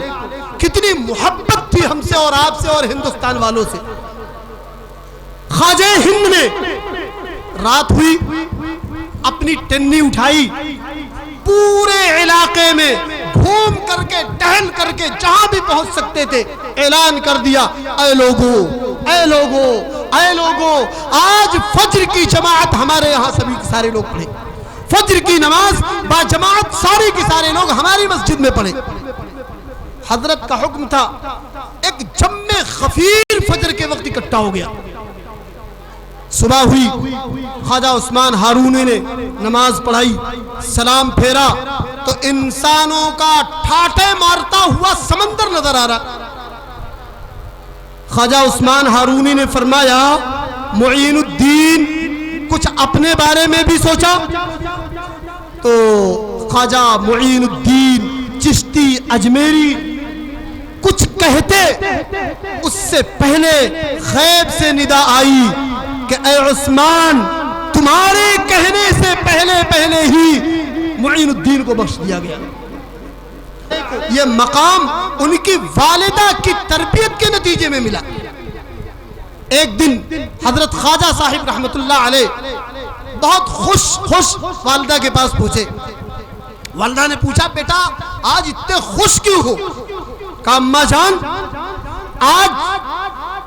کتنی محبت تھی ہم سے اور آپ سے اور ہندوستان والوں سے. خواجہ ہند نے رات ہوئی اپنی ٹنی اٹھائی, پورے علاقے میں گھوم کر کے ٹہل کر کے جہاں بھی پہنچ سکتے تھے اعلان کر دیا, اے لوگو اے لوگو اے لوگو, آج فجر کی جماعت ہمارے یہاں سبھی سارے لوگ پڑھے, فجر کی نماز با جماعت سارے کے سارے لوگ ہماری مسجد میں پڑھے. حضرت کا حکم تھا, ایک جمع خفیر فجر کے وقت اکٹھا ہو گیا. صبح ہوئی, خواجہ عثمان ہارونی نے نماز پڑھائی, سلام پھیرا تو انسانوں کا ٹھاٹے مارتا ہوا سمندر نظر آ رہا. خواجہ عثمان ہارونی نے فرمایا, معین الدین کچھ اپنے بارے میں بھی سوچا. تو خواجہ معین الدین چشتی اجمیری کچھ کہتے, اس سے پہلے غیب سے ندا آئی کہ اے عثمان, تمہارے کہنے سے پہلے ہی معین الدین کو بخش دیا گیا. یہ مقام ان کی والدہ کی تربیت کے نتیجے میں ملا. ایک دن حضرت خواجہ صاحب رحمت اللہ علیہ بہت خوش والدہ کے پاس پہنچے. والدہ نے پوچھا, بیٹا آج اتنے خوش کیوں ہو؟ کہا اماں جان, آج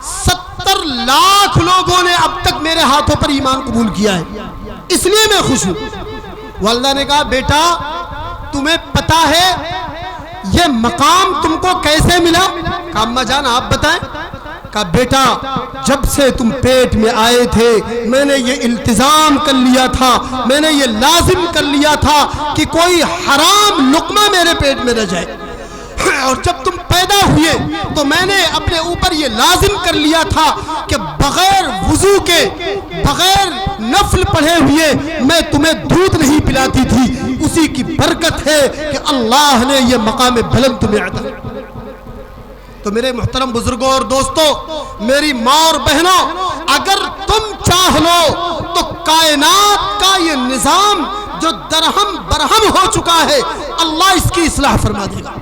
70 لاکھ لوگوں نے اب تک میرے ہاتھوں پر ایمان قبول کیا ہے, اس لیے میں خوش ہوں. والدہ نے کہا, بیٹا تمہیں پتا ہے یہ مقام تم کو کیسے ملا؟ کہا اماں جان آپ بتائیں. کہا بیٹا جب سے تم پیٹ میں آئے تھے میں نے یہ التزام کر لیا تھا, میں نے یہ لازم کر لیا تھا کہ کوئی حرام لقمہ میرے پیٹ میں نہ جائے, اور جب تم پیدا ہوئے تو میں نے اپنے اوپر یہ لازم کر لیا تھا کہ بغیر وضو کے بغیر نفل پڑھے ہوئے میں تمہیں دودھ نہیں پلاتی تھی. اسی کی برکت ہے کہ اللہ نے یہ مقام بلند تمہیں عطا. تو میرے محترم بزرگوں اور دوستوں, میری ماں اور بہنوں, اگر تم چاہ لو تو کائنات کا یہ نظام جو درہم برہم ہو چکا ہے اللہ اس کی اصلاح فرما دے گا.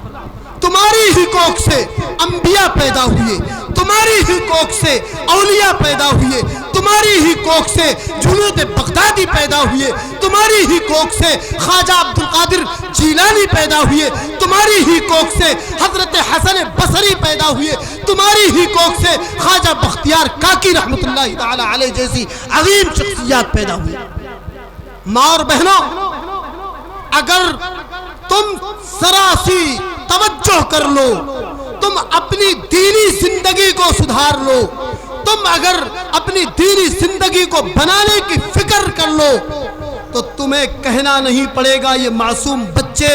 تمہاری ہی کوکھ سے انبیاء پیدا ہوئے, تمہاری ہی کوکھ سے اولیاء پیدا ہوئے, تمہاری ہی کوکھ سے جنود بغدادی پیدا ہوئے, تمہاری ہی کوکھ سے خواجہ عبدالقادر جیلانی پیدا ہوئے, تمہاری ہی کوکھ سے حضرت حسن بصری پیدا ہوئے, تمہاری ہی کوکھ سے خواجہ بختیار کاکی رحمت اللہ تعالی علیہ جیسی عظیم شخصیات پیدا ہوئے. ماں اور بہنوں, اگر تم ذرا سی توجہ کر لو, تم اپنی دینی زندگی کو سدھار لو, تم اگر اپنی دینی زندگی کو بنانے کی فکر کر لو تو تمہیں کہنا نہیں پڑے گا یہ معصوم بچے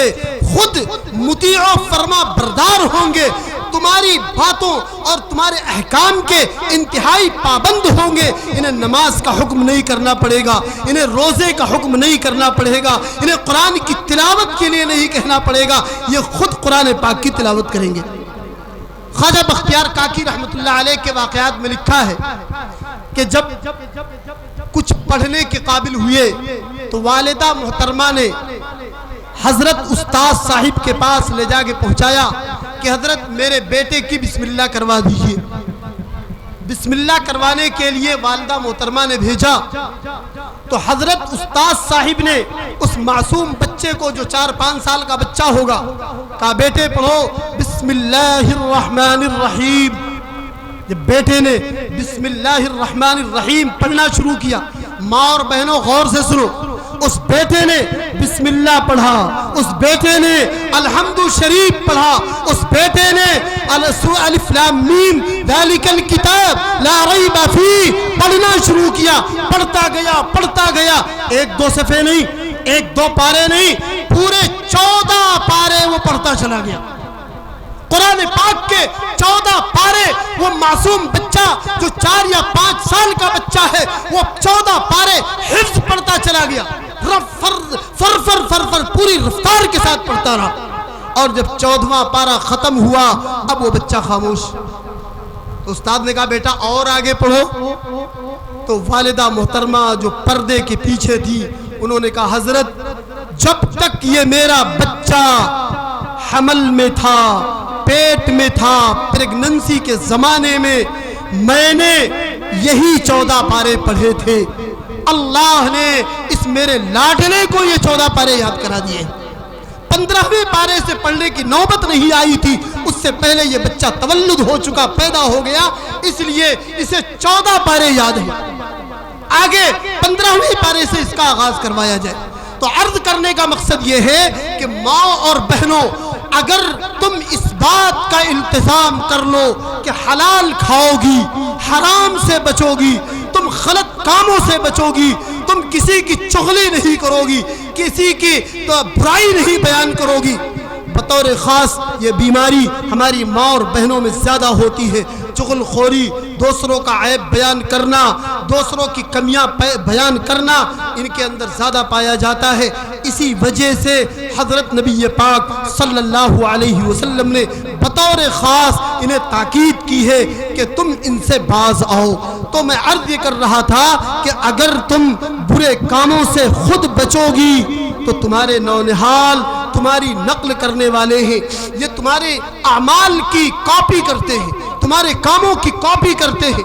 خود مطیع و فرما بردار ہوں گے, تمہاری باتوں اور تمہارے احکام کے انتہائی پابند ہوں گے. انہیں نماز کا حکم نہیں کرنا پڑے گا, انہیں روزے کا حکم نہیں کرنا پڑے گا, انہیں قرآن کی تلاوت کے لیے نہیں کہنا پڑے گا, یہ خود قرآن پاک کی تلاوت کریں گے. خواجہ بختیار کاکی رحمت اللہ علیہ کے واقعات میں لکھا ہے کہ جب کچھ پڑھنے کے قابل ہوئے تو والدہ محترمہ نے حضرت استاد صاحب کے پاس لے جا کے پہنچایا کہ حضرت میرے بیٹے کی بسم اللہ کروا دیجئے. بسم اللہ کروانے کے لیے والدہ محترمہ نے بھیجا تو حضرت استاد صاحب نے اس معصوم بچے کو, جو 4-5 سال کا بچہ ہوگا, کہا بیٹے پڑھو بسم اللہ الرحمن الرحیم. جب بیٹے نے بسم اللہ الرحمن الرحیم پڑھنا شروع کیا, ماں اور بہنوں غور سے سنو, اس بیٹے نے بسم اللہ پڑھا, اس بیٹے نے الحمد شریف پڑھا, اس بیٹے نے الف لام میم ذالک الکتاب لا ریب فیہ پڑھنا شروع کیا. پڑھتا گیا 1-2 صفحے نہیں, 1-2 پارے نہیں, پورے 14 پارے وہ پڑھتا چلا گیا. قرآن پاک کے 14 پارے وہ معصوم بچہ جو 4 یا 5 سال کا بچہ ہے وہ 14 پارے حفظ پڑھتا چلا گیا. فر پوری رفتار کے ساتھ پڑھتا رہا, اور جب 14واں پارہ ختم ہوا اب وہ بچہ خاموش. تو استاد نے کہا بیٹا اور آگے پڑھو. تو والدہ محترمہ جو پردے کے پیچھے تھی انہوں نے کہا حضرت جب تک یہ میرا بچہ حمل میں تھا پیٹ میں تھا پریگننسی کے زمانے میں میں نے یہی 14 پارے پڑھے تھے. اللہ نے اس میرے لاڈلے کو یہ 14 پارے یاد کرا دیے. 15ویں پارے سے پڑھنے کی نوبت نہیں آئی تھی, اس سے پہلے یہ بچہ تولد ہو چکا, پیدا ہو گیا, اس لیے اسے 14 پارے یاد ہیں. آگے 15ویں پارے سے اس کا آغاز کروایا جائے. تو عرض کرنے کا مقصد یہ ہے کہ ماں اور بہنوں, اگر تم اس بات کا التزام کر لو کہ حلال کھاؤ گی, حرام سے بچو گی, تم غلط کاموں سے بچو گی, تم کسی کی چغلی نہیں کرو گی, کسی کی برائی نہیں بیان کرو گی. بطور خاص یہ بیماری ہماری ماں اور بہنوں میں زیادہ ہوتی ہے. چغل خوری, دوسروں کا عیب بیان کرنا, دوسروں کی کمیاں بیان کرنا ان کے اندر زیادہ پایا جاتا ہے. اسی وجہ سے حضرت نبی پاک صلی اللہ علیہ وسلم نے بطور خاص انہیں تاکید کی ہے کہ تم ان سے باز آؤ. تو میں عرض یہ کر رہا تھا کہ اگر تم برے کاموں سے خود بچو گی تو تمہارے نونہال تمہاری نقل کرنے والے ہیں, یہ تمہارے اعمال کی کاپی کرتے ہیں, تمہارے کاموں کی کاپی کرتے ہیں.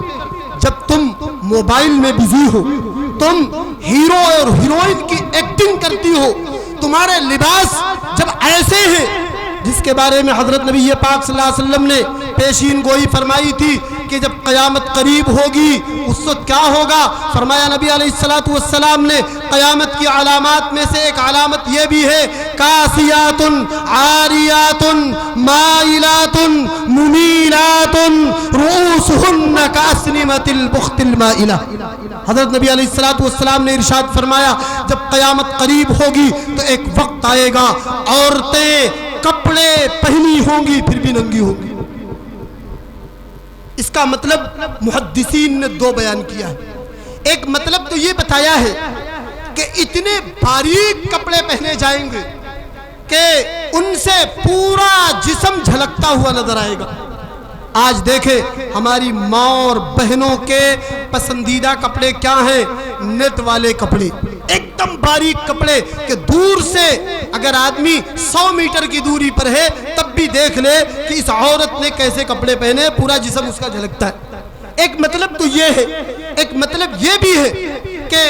جب تم موبائل میں بزی ہو, تم ہیرو اور ہیروئن کی ایکٹنگ کرتی ہو, تمہارے لباس جب ایسے ہیں جس کے بارے میں حضرت نبی پاک صلی اللہ علیہ وسلم نے پیشین گوئی فرمائی تھی کہ جب قیامت قریب ہوگی اس وقت کیا ہوگا, فرمایا نبی علیہ السلام نے قیامت کی علامات میں سے ایک علامت یہ بھی ہے, کاسیات عاریات مائلات ممیلات رؤوسہن کاسنمۃ البخت المائلہ. حضرت نبی علیہ السلام نے ارشاد فرمایا جب قیامت قریب ہوگی تو ایک وقت آئے گا عورتیں کپڑے پہنی ہوں گی پھر بھی ننگی ہوں گی. اس کا مطلب محدثین نے 2 بیان کیا ہے. ایک مطلب تو یہ بتایا ہے کہ اتنے باریک کپڑے پہنے جائیں گے کہ ان سے پورا جسم جھلکتا ہوا نظر آئے گا. آج دیکھیں ہماری ماں اور بہنوں کے پسندیدہ کپڑے کیا ہیں, نیٹ والے کپڑے, ایک دم باریک کپڑے کہ دور سے اگر آدمی 100 میٹر کی دوری پر ہے تب بھی دیکھ لے کہ اس عورت نے کیسے کپڑے پہنے, پورا جسم اس کا جھلکتا ہے. ایک مطلب تو یہ ہے. ایک مطلب یہ بھی ہے کہ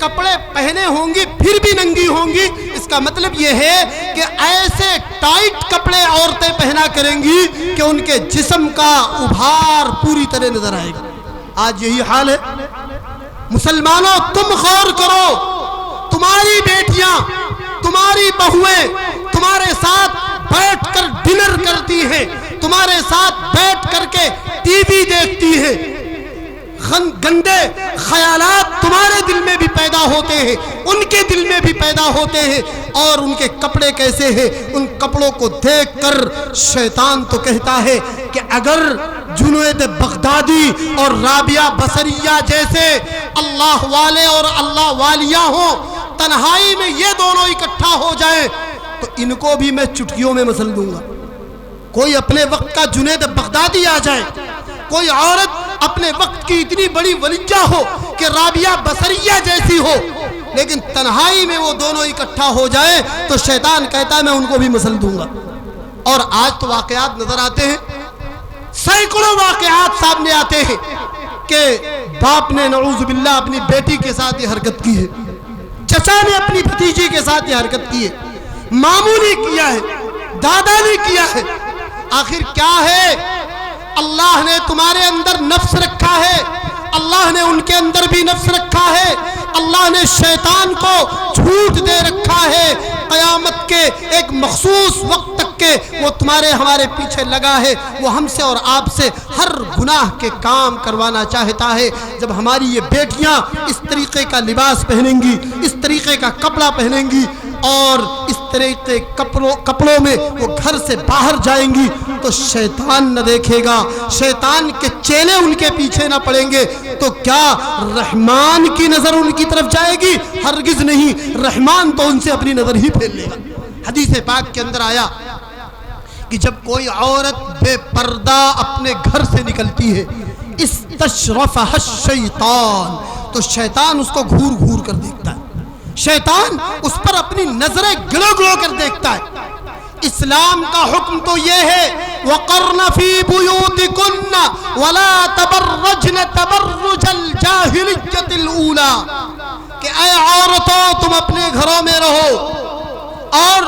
کپڑے پہنے ہوں گی پھر بھی ننگی ہوں گی. اس کا مطلب یہ ہے کہ ایسے ٹائٹ کپڑے عورتیں پہنا کریں گی کہ ان کے جسم کا ابھار پوری طرح نظر آئے گا. آج یہی حال ہے. مسلمانوں تم غور کرو, تمہاری بیٹیاں, تمہاری بہویں تمہارے ساتھ بیٹھ کر ڈنر کرتی ہیں, تمہارے ساتھ بیٹھ کر کے ٹی وی دیکھتی ہیں, گندے خیالات تمہارے دل میں بھی پیدا ہوتے ہیں, ان کے دل میں بھی پیدا ہوتے ہیں. اور ان کے کپڑے کیسے ہیں, ان کپڑوں کو دیکھ کر شیطان تو کہتا ہے کہ اگر جنید بغدادی اور رابعہ بصریہ جیسے اللہ والے اور اللہ والیاں ہوں, تنہائی میں یہ دونوں اکٹھا ہو جائیں تو ان کو بھی میں چٹکیوں میں مسل دوں گا. کوئی اپنے وقت کا جنید بغدادی آ جائے, کوئی عورت اپنے وقت کی اتنی بڑی ولیجہ ہو کہ رابعہ بصریہ جیسی ہو, لیکن تنہائی میں وہ دونوں اکٹھا ہو جائے تو شیطان کہتا ہے میں ان کو بھی مسل دوں گا. اور آج تو واقعات نظر آتے ہیں, سینکڑوں واقعات سامنے آتے ہیں کہ باپ نے نعوذ باللہ اپنی بیٹی کے ساتھ یہ حرکت کی ہے, چچا نے اپنی بھتیجی کے ساتھ یہ حرکت کی ہے, ماموں نے کیا ہے, دادا نے کیا ہے. آخر کیا ہے, اللہ نے تمہارے اندر نفس رکھا ہے, اللہ نے ان کے اندر بھی نفس رکھا ہے, اللہ نے شیطان کو جھوٹ دے رکھا ہے. قیامت کے ایک مخصوص وقت تک کے وہ تمہارے ہمارے پیچھے لگا ہے, وہ ہم سے اور آپ سے ہر گناہ کے کام کروانا چاہتا ہے. جب ہماری یہ بیٹیاں اس طریقے کا لباس پہنیں گی, اس طریقے کا کپڑا پہنیں گی اور اس طریقے کپڑوں میں وہ گھر سے باہر جائیں گی تو شیطان نہ دیکھے گا, شیطان کے چیلے ان کے پیچھے نہ پڑیں گے, تو کیا رحمان کی نظر ان کی طرف جائے گی؟ ہرگز نہیں. رحمان تو ان سے اپنی نظر ہی پھیر لے گا. حدیث پاک کے اندر آیا کہ جب کوئی عورت بے پردہ اپنے گھر سے نکلتی ہے, استشرفھا الشیطان, تو شیطان اس کو گھور گھور کر دیکھتا ہے, شیطان اس پر اپنی نظریں گلو گلو کر دیکھتا ہے. اسلام کا حکم تو یہ ہے وقرن فی بیوتکن ولا تبرجن تبرج الجاہلیت الاولی، کہ اے عورتوں تم اپنے گھروں میں رہو، اور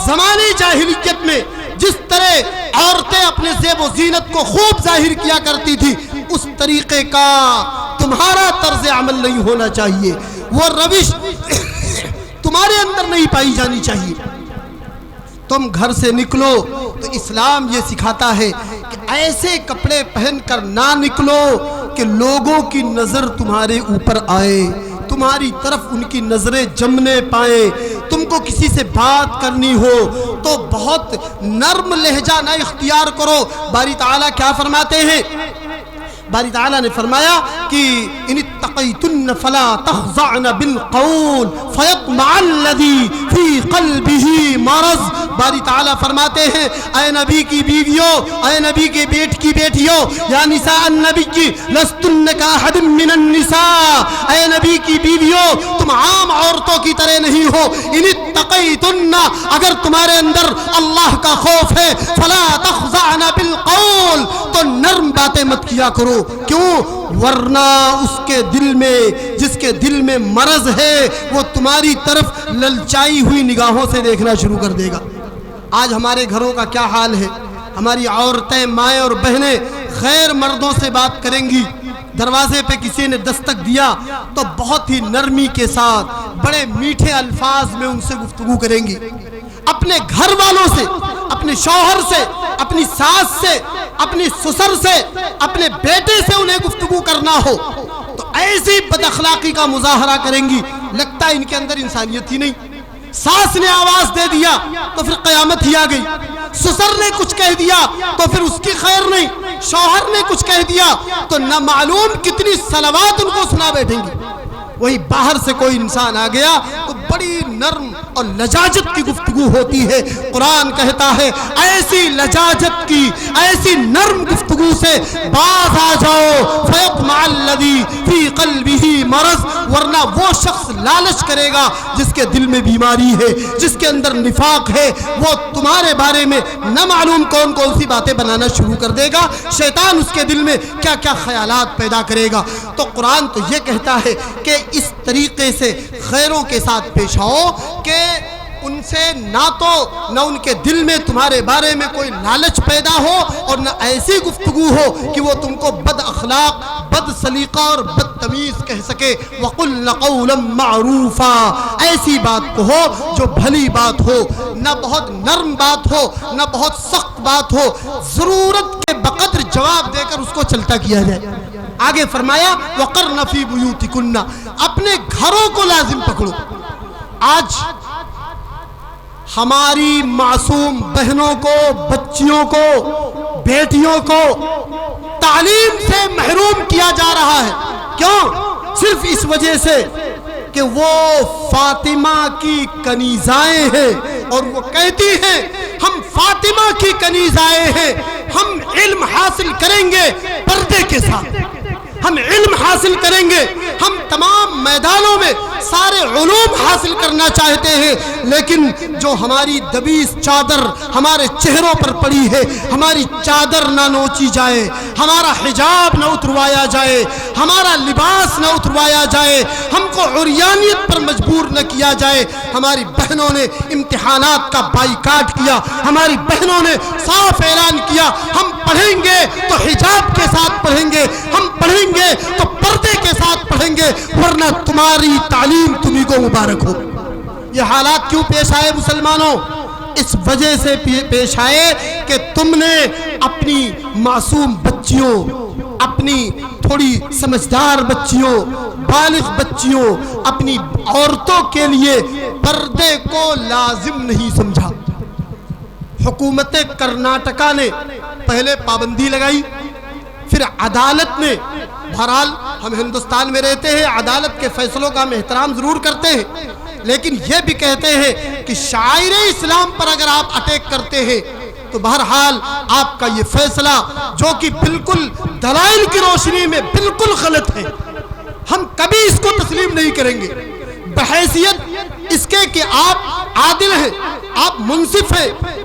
زمانے جاہلیت میں جس طرح عورتیں اپنے زیب و زینت کو خوب ظاہر کیا کرتی تھی اس طریقے کا تمہارا طرز عمل نہیں ہونا چاہیے، وہ روش تمہارے اندر نہیں پائی جانی چاہیے۔ تم گھر سے نکلو تو اسلام یہ سکھاتا ہے کہ ایسے کپڑے پہن کر نہ نکلو کہ لوگوں کی نظر تمہارے اوپر آئے، تمہاری طرف ان کی نظریں جمنے پائیں۔ تم کو کسی سے بات کرنی ہو تو بہت نرم لہجہ نہ اختیار کرو۔ باری تعالیٰ کیا فرماتے ہیں؟ باری تعالیٰ نے فرمایا کہ ان اتقیتن فلا تخضعن بالقول فیطمع الذی فی قلبہ مرض۔ باری تعالیٰ فرماتے ہیں اے نبی کی بیویوں، اے نبی کے کی بیٹیوں، یا نساء النبی لستن کاحد من النساء، اے نبی کی بیویوں تم عام عورتوں کی طرح نہیں ہو۔ ان اتقیتن، اگر تمہارے اندر اللہ کا خوف ہے، فلا تخضعن بالقول، تو نرم باتیں مت کیا کرو۔ کیوں؟ ورنہ اس کے دل میں، جس کے دل میں مرض ہے، وہ تمہاری طرف للچائی ہوئی نگاہوں سے دیکھنا شروع کر دے گا۔ آج ہمارے گھروں کا کیا حال ہے؟ ہماری عورتیں، مائیں اور بہنیں غیر مردوں سے بات کریں گی، دروازے پہ کسی نے دستک دیا تو بہت ہی نرمی کے ساتھ بڑے میٹھے الفاظ میں ان سے گفتگو کریں گی۔ اپنے گھر والوں سے، اپنے شوہر سے، اپنی ساس سے، اپنی سسر سے، اپنے بیٹے سے انہیں گفتگو کرنا ہو تو ایسی بد اخلاقی کا مظاہرہ کریں گی، لگتا ہے ان کے اندر انسانیت ہی نہیں۔ ساس نے آواز دے دیا تو پھر قیامت ہی آ گئی، سسر نے کچھ کہہ دیا تو پھر اس کی خیر نہیں، شوہر نے کچھ کہہ دیا تو نہ معلوم کتنی صلوات ان کو سنا بیٹھیں گی۔ وہی باہر سے کوئی انسان آ گیا تو بڑی نرم اور لجاجت کی گفتگو ہوتی ہے۔ قرآن کہتا ہے ایسی لجاجت کی، ایسی نرم گفتگو سے باز آ جاؤ، فیطمع الذی فی قلبہ مرض، ورنہ وہ شخص لالچ کرے گا جس کے دل میں بیماری ہے، جس کے اندر نفاق ہے، وہ تمہارے بارے میں نہ معلوم کون کون سی باتیں بنانا شروع کر دے گا، شیطان اس کے دل میں کیا کیا خیالات پیدا کرے گا۔ تو قرآن تو یہ کہتا ہے کہ اس طریقے سے غیروں کے ساتھ پیش آؤ کہ ان سے نہ تو نہ ان کے دل میں تمہارے بارے میں کوئی لالچ پیدا ہو اور نہ ایسی گفتگو ہو کہ وہ تم کو بد اخلاق، بد سلیقہ اور بدتمیز کہہ سکے۔ وَقُلْنَ قَوْلًا مَعْرُوفًا، ایسی بات کہو جو بھلی بات ہو، نہ بہت نرم بات ہو نہ بہت سخت بات ہو، ضرورت کے بقدر جواب دے کر اس کو چلتا کیا جائے۔ آگے فرمایا وَقَرْنَ فِي بُيُوتِكُنَّ، اپنے گھروں کو لازم پکڑو۔ آج ہماری معصوم بہنوں کو، بچیوں کو، بیٹیوں کو تعلیم سے محروم کیا جا رہا ہے۔ کیوں؟ صرف اس وجہ سے کہ وہ فاطمہ کی کنیزائیں ہیں اور وہ کہتی ہیں ہم فاطمہ کی کنیزائیں ہیں، ہم علم حاصل کریں گے پردے کے ساتھ، ہم علم حاصل کریں گے، ہم تمام میدانوں میں سارے علوم حاصل کرنا چاہتے ہیں، لیکن جو ہماری دبیس چادر ہمارے چہروں پر پڑی ہے، ہماری چادر نہ نوچی جائے، ہمارا حجاب نہ اتروایا جائے، ہمارا لباس نہ اتروایا جائے، ہم کو عریانیت پر مجبور نہ کیا جائے۔ ہماری بہنوں نے امتحانات کا بائیکاٹ کیا، ہماری بہنوں نے صاف اعلان کیا ہم پڑھیں گے تو حجاب کے ساتھ پڑھیں گے، ہم پڑھیں گے تو پردے کے ساتھ پڑھیں گے، ورنہ تمہاری تعلیم تمہیں کو مبارک ہو۔ یہ حالات کیوں پیش آئے مسلمانوں؟ اس وجہ سے پیش آئے کہ تم نے اپنی معصوم بچیوں، اپنی تھوڑی سمجھدار بچیوں، بالغ بچیوں، اپنی عورتوں کے لیے پردے کو لازم نہیں سمجھا۔ حکومت کرناٹکا نے پہلے پابندی لگائی، پھر عدالت نے، بہرحال ہم ہندوستان میں رہتے ہیں، عدالت کے فیصلوں کا ہم احترام ضرور کرتے ہیں، لیکن یہ بھی کہتے ہیں کہ شاعر اسلام پر اگر آپ اٹیک کرتے ہیں تو بہرحال آپ کا یہ فیصلہ جو کہ بالکل دلائل کی روشنی میں بالکل غلط ہے، ہم کبھی اس کو تسلیم نہیں کریں گے، بحیثیت اس کے کہ آپ عادل ہیں، آپ منصف ہیں،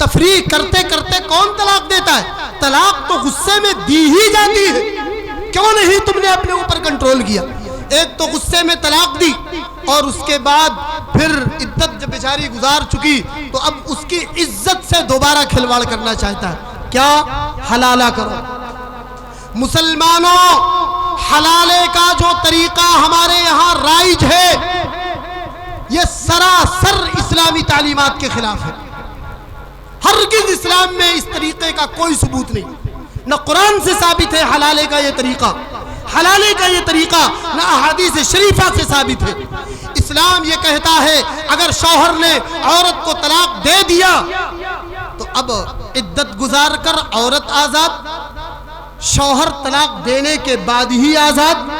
تفریق کرتے کرتے کون طلاق دیتا ہے؟ طلاق تو غصے میں دی ہی جاتی ہے، کیوں نہیں تم نے اپنے اوپر کنٹرول کیا؟ ایک تو غصے میں طلاق دی اور اس کے بعد پھر عدت جب بیچاری گزار چکی تو اب اس کی عزت سے دوبارہ کھلواڑ کرنا چاہتا ہے، کیا؟ حلالہ کرو۔ مسلمانوں، حلالے کا جو طریقہ ہمارے یہاں رائج ہے یہ سراسر اسلامی تعلیمات کے خلاف ہے۔ ہرگز اسلام میں اس طریقے کا کوئی ثبوت نہیں، نہ قرآن سے ثابت ہے حلالے کا یہ طریقہ، حلالے کا یہ طریقہ نہ احادیث شریفہ سے ثابت ہے۔ اسلام یہ کہتا ہے اگر شوہر نے عورت کو طلاق دے دیا تو اب عدت گزار کر عورت آزاد، شوہر طلاق دینے کے بعد ہی آزاد،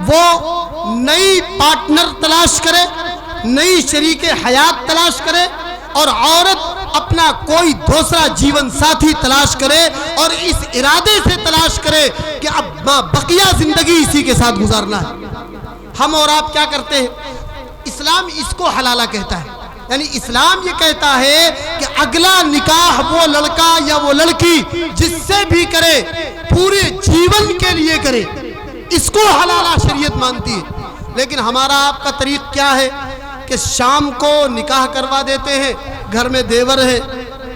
وہ نئی پارٹنر تلاش کرے، نئی شریک حیات تلاش کرے اور عورت اپنا کوئی دوسرا جیون ساتھی تلاش کرے اور اس ارادے سے تلاش کرے کہ اب بقیہ زندگی اسی کے ساتھ گزارنا ہے۔ ہم اور آپ کیا کرتے ہیں؟ اسلام اس کو حلالہ کہتا ہے، یعنی اسلام یہ کہتا ہے کہ اگلا نکاح وہ لڑکا یا وہ لڑکی جس سے بھی کرے پورے جیون کے لیے کرے، اس کو حلالہ شریعت مانتی ہے۔ لیکن ہمارا آپ کا طریق کیا ہے کہ شام کو نکاح کروا دیتے ہیں، گھر میں دیور ہے،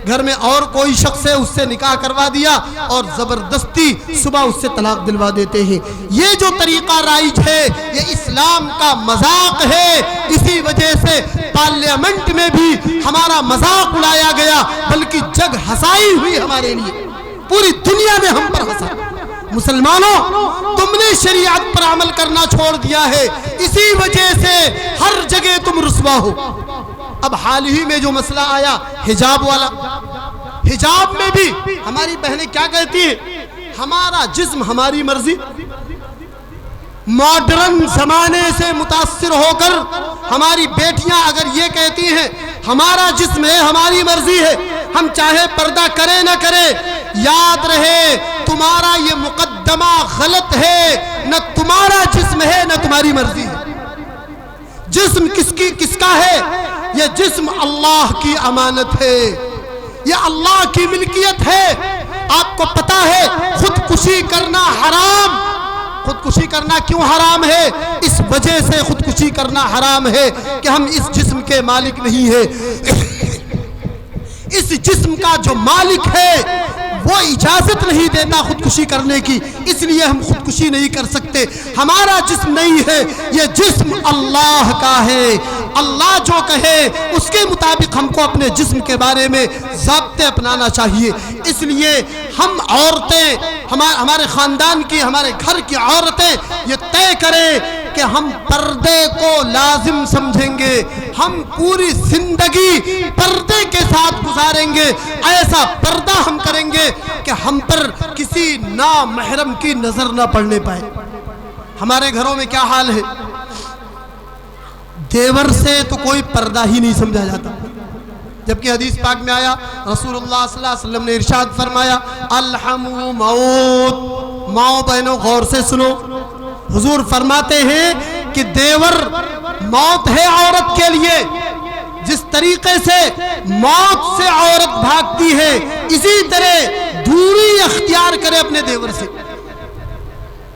گھر میں اور کوئی شخص ہے، اس سے نکاح کروا دیا اور زبردستی صبح اس سے طلاق دلوا دیتے ہیں۔ یہ جو طریقہ رائج ہے یہ اسلام کا مذاق ہے، اسی وجہ سے پارلیمنٹ میں بھی ہمارا مذاق اڑایا گیا، بلکہ جگ ہنسائی ہوئی ہمارے لیے، پوری دنیا میں ہم پر ہنسا۔ مسلمانوں، تم نے شریعت پر عمل کرنا چھوڑ دیا ہے، اسی وجہ سے ہر جگہ تم رسوا ہو۔ اب حال ہی میں جو مسئلہ آیا حجاب والا، حجاب میں بھی ہماری بہنیں کیا کہتی ہیں؟ ہمارا جسم ہماری مرضی۔ ماڈرن زمانے سے متاثر ہو کر ہماری بیٹیاں اگر یہ کہتی ہیں ہمارا جسم ہے، ہماری مرضی ہے، ہم چاہے پردہ کرے نہ کرے، یاد رہے تمہارا یہ مقدمہ غلط ہے، نہ تمہارا جسم ہے نہ تمہاری مرضی ہے۔ جسم کس کا ہے؟ یہ جسم اللہ کی امانت ہے، یہ اللہ کی ملکیت ہے۔ آپ کو پتا ہے خودکشی کرنا حرام، خودکشی کرنا کیوں حرام ہے؟ اس وجہ سے خودکشی کرنا حرام ہے کہ ہم اس جسم کے مالک نہیں ہیں۔ اس جسم کا جو مالک ہے وہ اجازت نہیں دیتا خودکشی کرنے کی، اس لیے ہم خودکشی نہیں کر سکتے۔ ہمارا جسم نہیں ہے، یہ جسم اللہ کا ہے۔ اللہ جو کہے اس کے مطابق ہم کو اپنے جسم کے بارے میں ضابطے اپنانا چاہیے۔ اس لیے ہم عورتیں، ہمارے خاندان کی، ہمارے گھر کی عورتیں یہ طے کریں کہ ہم پردے کو لازم سمجھیں گے، ہم پوری زندگی پردے کے ساتھ گزاریں گے، ایسا پردہ ہم کریں گے کہ ہم پر کسی نامحرم کی نظر نہ پڑنے پائے۔ ہمارے گھروں میں کیا حال ہے؟ دیور سے تو کوئی پردہ ہی نہیں سمجھا جاتا، جبکہ حدیث پاک میں آیا، رسول اللہ صلی اللہ علیہ وسلم نے ارشاد فرمایا الحمو موت۔ ماؤں بہنوں غور سے سنو، حضور فرماتے ہیں کہ دیور موت ہے عورت کے لیے، جس طریقے سے موت سے عورت بھاگتی ہے اسی طرح دوری اختیار کرے اپنے دیور سے۔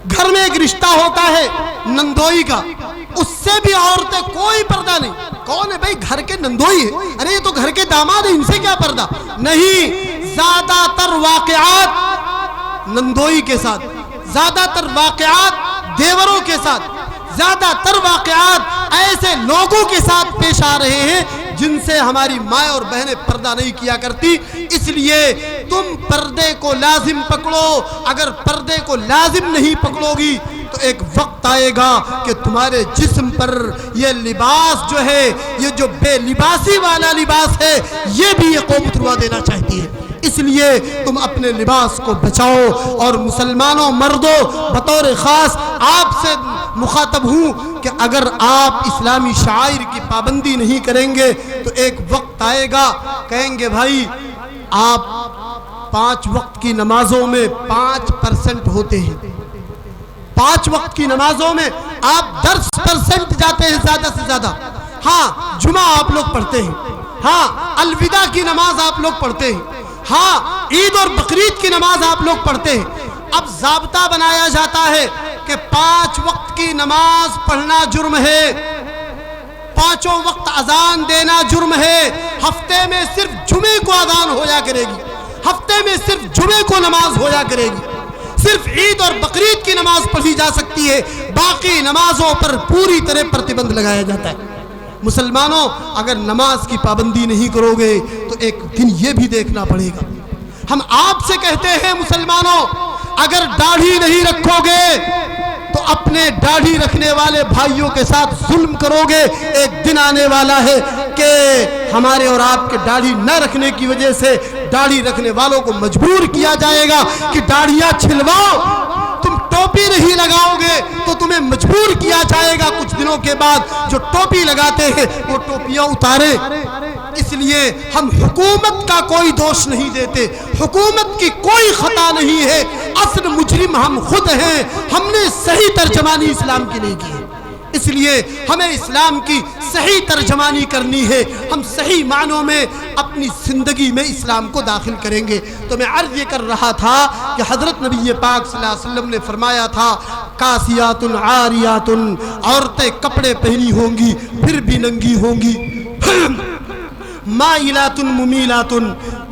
گھر میں ایک رشتہ ہوتا ہے نندوئی کا، اس سے بھی عورتیں کوئی پردہ نہیں۔ کون ہے بھائی؟ گھر کے نندوئی ہے، ارے یہ تو گھر کے داماد ہیں، ان سے کیا پردہ؟ نہیں، زیادہ تر واقعات نندوئی کے ساتھ، زیادہ تر واقعات دیوروں کے ساتھ، زیادہ تر واقعات ایسے لوگوں کے ساتھ پیش آ رہے ہیں جن سے ہماری ماں اور بہنیں پردہ نہیں کیا کرتی۔ اس لیے تم پردے کو لازم پکڑو، اگر پردے کو لازم نہیں پکڑو گی تو ایک وقت آئے گا کہ تمہارے جسم پر یہ لباس جو ہے، یہ جو بے لباسی والا لباس ہے، یہ بھی یہ قوم اتروا دینا چاہتی ہے۔ اس لیے تم اپنے لباس کو بچاؤ۔ اور مسلمانوں مردوں بطور خاص آپ سے مخاطب ہوں کہ اگر آپ اسلامی شعائر کی پابندی نہیں کریں گے تو ایک وقت آئے گا کہیں گے بھائی آپ 5 وقت کی نمازوں میں 5% ہوتے ہیں، 5 وقت کی نمازوں میں آپ 10% جاتے ہیں زیادہ سے زیادہ۔ ہاں جمعہ آپ لوگ پڑھتے ہیں، ہاں الوداع کی نماز آپ لوگ پڑھتے ہیں، ہاں عید اور بقرعید کی نماز آپ لوگ پڑھتے ہیں۔ اب ضابطہ بنایا جاتا ہے کہ 5 وقت کی نماز پڑھنا جرم ہے، 5 وقت اذان دینا جرم ہے، ہفتے میں صرف جمعے کو اذان ہویا کرے گی، ہفتے میں صرف جمعے کو نماز ہویا کرے گی، صرف عید اور بقرعید کی نماز پڑھی جا سکتی ہے، باقی نمازوں پر پوری طرح پرتبند لگایا جاتا ہے۔ مسلمانوں اگر نماز کی پابندی نہیں کرو گے تو ایک دن یہ بھی دیکھنا پڑے گا۔ ہم آپ سے کہتے ہیں مسلمانوں اگر داڑھی نہیں رکھو گے تو اپنے داڑھی رکھنے والے بھائیوں کے ساتھ ظلم کرو گے، ایک دن آنے والا ہے کہ ہمارے اور آپ کے داڑھی نہ رکھنے کی وجہ سے داڑھی رکھنے والوں کو مجبور کیا جائے گا کہ داڑھیاں چھلواؤ، تم ٹوپی نہیں لگاؤ گے تو تمہیں مجبور کیا جائے گا کچھ دنوں کے بعد جو ٹوپی لگاتے ہیں وہ ٹوپیاں اتاریں۔ اس لیے ہم حکومت کا کوئی دوش نہیں دیتے، حکومت کی کوئی خطا نہیں ہے، اصل مجرم ہم خود ہیں، ہم نے صحیح ترجمانی اسلام کی نہیں کی ہے۔ اس لیے ہمیں اسلام کی صحیح ترجمانی کرنی ہے، ہم صحیح معنوں میں اپنی زندگی میں اسلام کو داخل کریں گے۔ تو میں عرض یہ کر رہا تھا کہ حضرت نبی پاک صلی اللہ علیہ وسلم نے فرمایا تھا کاسیات عاریات، عورتیں کپڑے پہنی ہوں گی پھر بھی ننگی ہوں گی، مائلات ممیلات،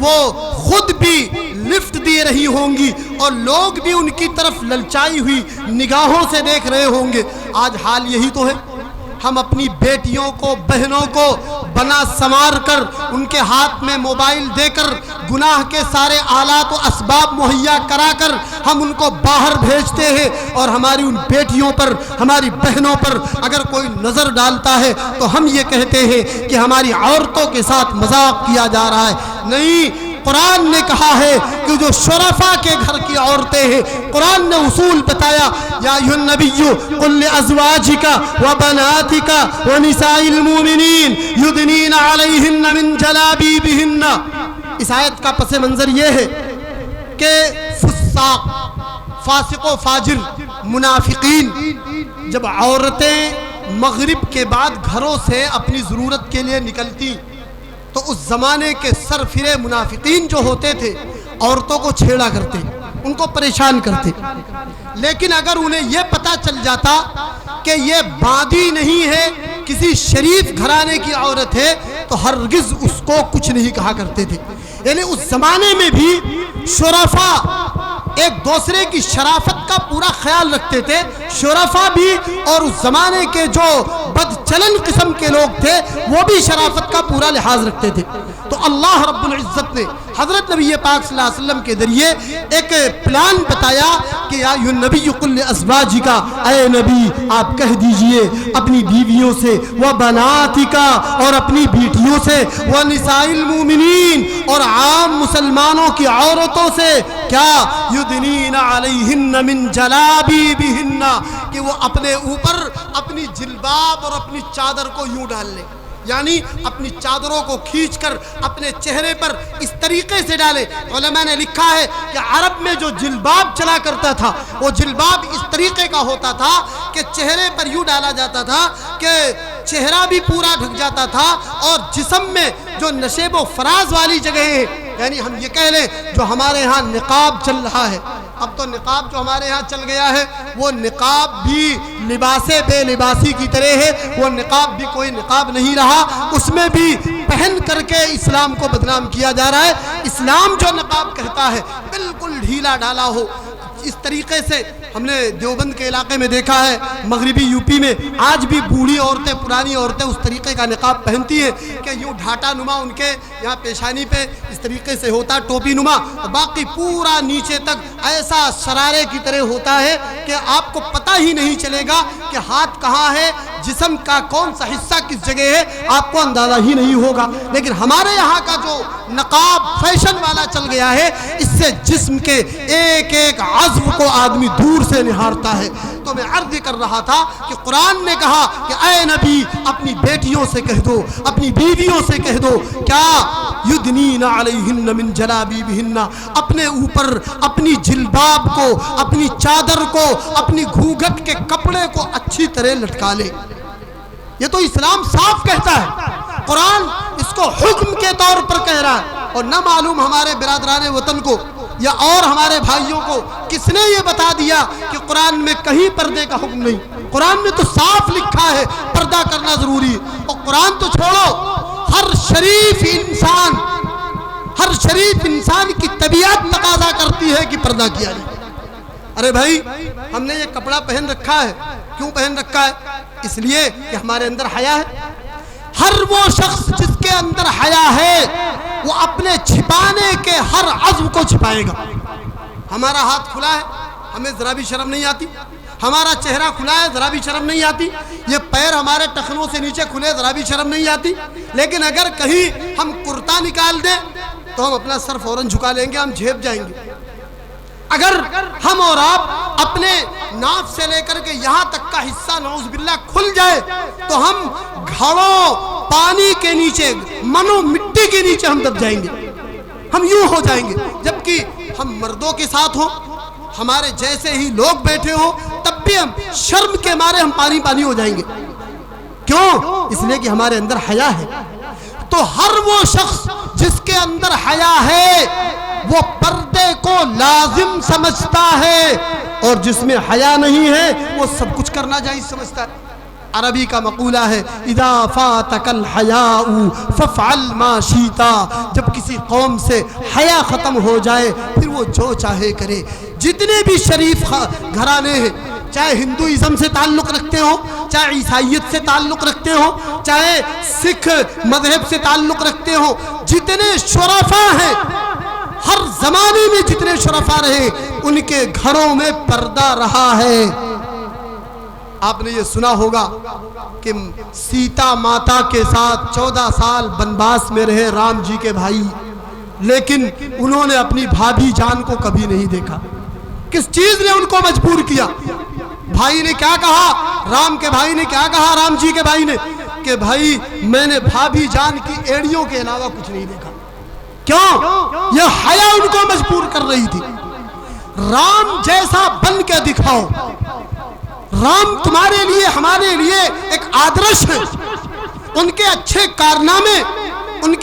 وہ خود بھی لفٹ دے رہی ہوں گی اور لوگ بھی ان کی طرف للچائی ہوئی نگاہوں سے دیکھ رہے ہوں گے۔ آج حال یہی تو ہے، ہم اپنی بیٹیوں کو بہنوں کو بنا سنوار کر ان کے ہاتھ میں موبائل دے کر گناہ کے سارے آلات و اسباب مہیا کرا کر ہم ان کو باہر بھیجتے ہیں، اور ہماری ان بیٹیوں پر ہماری بہنوں پر اگر کوئی نظر ڈالتا ہے تو ہم یہ کہتے ہیں کہ ہماری عورتوں کے ساتھ مذاق کیا جا رہا ہے۔ نہیں، قرآن نے کہا ہے کہ جو شرفاء کے گھر کی عورتیں ہیں، قرآن نے اصول بتایا، یا ایھا النبی قل لازواجک وبناتک ونساء المؤمنین یدنین علیہن من جلابیبہن۔ اس آیت کا پس منظر یہ ہے کہ فساق، فاسق و فاجر، منافقین جب عورتیں مغرب کے بعد گھروں سے اپنی ضرورت کے لیے نکلتی تو اس زمانے کے سرفرے منافقین جو ہوتے تھے عورتوں کو چھیڑا کرتے، ان کو پریشان کرتے، لیکن اگر انہیں یہ پتہ چل جاتا کہ یہ باندی نہیں ہے، کسی شریف گھرانے کی عورت ہے، تو ہرگز اس کو کچھ نہیں کہا کرتے تھے۔ یعنی اس زمانے میں بھی شرفاء ایک دوسرے کی شرافت کا پورا خیال رکھتے تھے، شرفاء بھی، اور اس زمانے کے جو بد چلن قسم کے لوگ تھے وہ بھی شرافت کا پورا لحاظ رکھتے تھے۔ تو اللہ رب العزت نے حضرت نبی پاک صلی اللہ علیہ وسلم کے ذریعے ایک پلان بتایا کہ یا ایھا النبی قل لازواجک، اے نبی آپ کہہ دیجئے اپنی بیویوں سے، وبناتک اور اپنی بیٹیوں سے، ونساء المؤمنین اور عام مسلمانوں کی عورتوں سے، کیا یدنین علیہن من جلابیبہن، کہ وہ اپنے اوپر اپنی جلباب اور اپنی چادر کو یوں ڈال لیں، یعنی اپنی چادروں کو کھینچ کر اپنے چہرے پر اس طریقے سے ڈالے۔ علماء نے لکھا ہے کہ عرب میں جو جلباب چلا کرتا تھا وہ جلباب اس طریقے کا ہوتا تھا کہ چہرے پر یوں ڈالا جاتا تھا کہ چہرہ بھی پورا ڈھک جاتا تھا، اور جسم میں جو نشیب و فراز والی جگہیں ہیں، یعنی ہم یہ کہہ لیں جو ہمارے ہاں نقاب چل رہا ہے، اب تو نقاب جو ہمارے ہاں چل گیا ہے وہ نقاب بھی لباس بے لباسی کی طرح ہے، وہ نقاب بھی کوئی نقاب نہیں رہا، اس میں بھی پہن کر کے اسلام کو بدنام کیا جا رہا ہے۔ اسلام جو نقاب کہتا ہے بالکل ڈھیلا ڈالا ہو، اس طریقے سے ہم نے دیوبند کے علاقے میں دیکھا ہے، مغربی یوپی میں آج بھی بوڑھی عورتیں، پرانی عورتیں اس طریقے کا نقاب پہنتی ہیں کہ یوں ڈھاٹا نما ان کے یہاں پیشانی پہ اس طریقے سے ہوتا، ٹوپی نما، اور باقی پورا نیچے تک ایسا شرارے کی طرح ہوتا ہے کہ آپ کو پتہ ہی نہیں چلے گا کہ ہاتھ کہاں ہے، جسم کا کون سا حصہ کس جگہ ہے، آپ کو اندازہ ہی نہیں ہوگا۔ لیکن ہمارے یہاں کا جو نقاب فیشن والا چل گیا ہے، اس سے جسم کے ایک ایک عضو کو آدمی دور سے نہارتا ہے۔ تو میں عرض کر رہا تھا کہ قرآن نے کہا کہ اے نبی اپنی بیٹیوں سے کہہ دو، اپنی بیویوں سے کہہ دو، کیا یدنین علیہن من جلابیبہن، اپنے اوپر اپنی جلباب کو، اپنی چادر کو، اپنی گھونگھٹ کے کپڑے کو اچھی طرح لٹکا لے۔ یہ تو اسلام صاف کہتا ہے، قرآن اس کو حکم کے طور پر کہہ رہا ہے، اور نہ معلوم ہمارے برادران وطن کو یا اور ہمارے بھائیوں کو کس نے یہ بتا دیا کہ قرآن میں کہیں پردے کا حکم نہیں۔ قرآن میں تو صاف لکھا ہے پردہ کرنا ضروری ہے۔ اور قرآن تو چھوڑو، ہر شریف انسان کی طبیعت تقاضا کرتی ہے کہ پردہ کیا جائے۔ ارے بھائی، ہم نے یہ کپڑا پہن رکھا ہے، کیوں پہن رکھا ہے؟ اس لیے کہ ہمارے اندر حیا ہے۔ ہر وہ شخص جس کے اندر حیا ہے وہ اپنے چھپانے کے ہر عزم کو چھپائے گا۔ ہمارا ہاتھ کھلا ہے، ہمیں ذرا بھی شرم نہیں آتی۔ ہمارا چہرہ کھلا ہے، ذرا بھی شرم نہیں آتی۔ یہ پیر ہمارے ٹخنوں سے نیچے کھلے، ذرا بھی شرم نہیں آتی۔ لیکن اگر کہیں ہم کرتا نکال دیں تو ہم اپنا سر فوراً جھکا لیں گے، ہم جھیپ جائیں گے۔ اگر ہم اور آپ اپنے ناف سے لے کر کے یہاں تک کا حصہ نعوذ باللہ کھل جائے تو ہم گھڑوں پانی کے نیچے، منو مٹی کے نیچے ہم دب جائیں گے، ہم یوں ہو جائیں گے۔ جبکہ ہم مردوں کے ساتھ ہوں، ہمارے جیسے ہی لوگ بیٹھے ہوں، تب بھی ہم شرم کے مارے ہم پانی ہو جائیں گے۔ کیوں؟ اس لیے کہ ہمارے اندر حیا ہے۔ تو ہر وہ شخص جس کے اندر حیا ہے وہ پردے کو لازم سمجھتا ہے، اور جس میں حیا نہیں ہے وہ سب کچھ کرنا جائز سمجھتا ہے۔ عربی کا مقولہ ہے اذا فاتک الحیاء فافعل ما شئت، جب کسی قوم سے حیا ختم ہو جائے پھر وہ جو چاہے کرے۔ جتنے بھی شریف گھرانے ہیں، چاہے ہندوازم سے تعلق رکھتے ہوں، چاہے عیسائیت سے تعلق رکھتے ہوں، چاہے سکھ مذہب سے تعلق رکھتے ہوں، جتنے شرفاء ہیں، ہر زمانے میں جتنے شرفاء رہے ان کے گھروں میں پردہ رہا ہے۔ آپ نے یہ سنا ہوگا کہ سیتا ماتا کے ساتھ 14 سال بنواس میں رہے رام جی کے بھائی، لیکن انہوں نے اپنی بھابھی جان کو کبھی نہیں دیکھا۔ کس چیز نے ان کو مجبور کیا؟ بھائی نے کیا کہا؟ رام کے بھائی نے کیا کہا رام جی کے بھائی نے؟ کہ بھائی میں نے بھابھی جان کی ایڑیوں کے علاوہ کچھ نہیں دیکھا۔ کیوں؟ یہ حیا ان کو مجبور کر رہی تھی۔ رام جیسا بن کے دکھاؤ۔ رام تمہارے لیے، ہمارے لیے ایک آدرش ہے۔ ان کے اچھے کارنامے، ان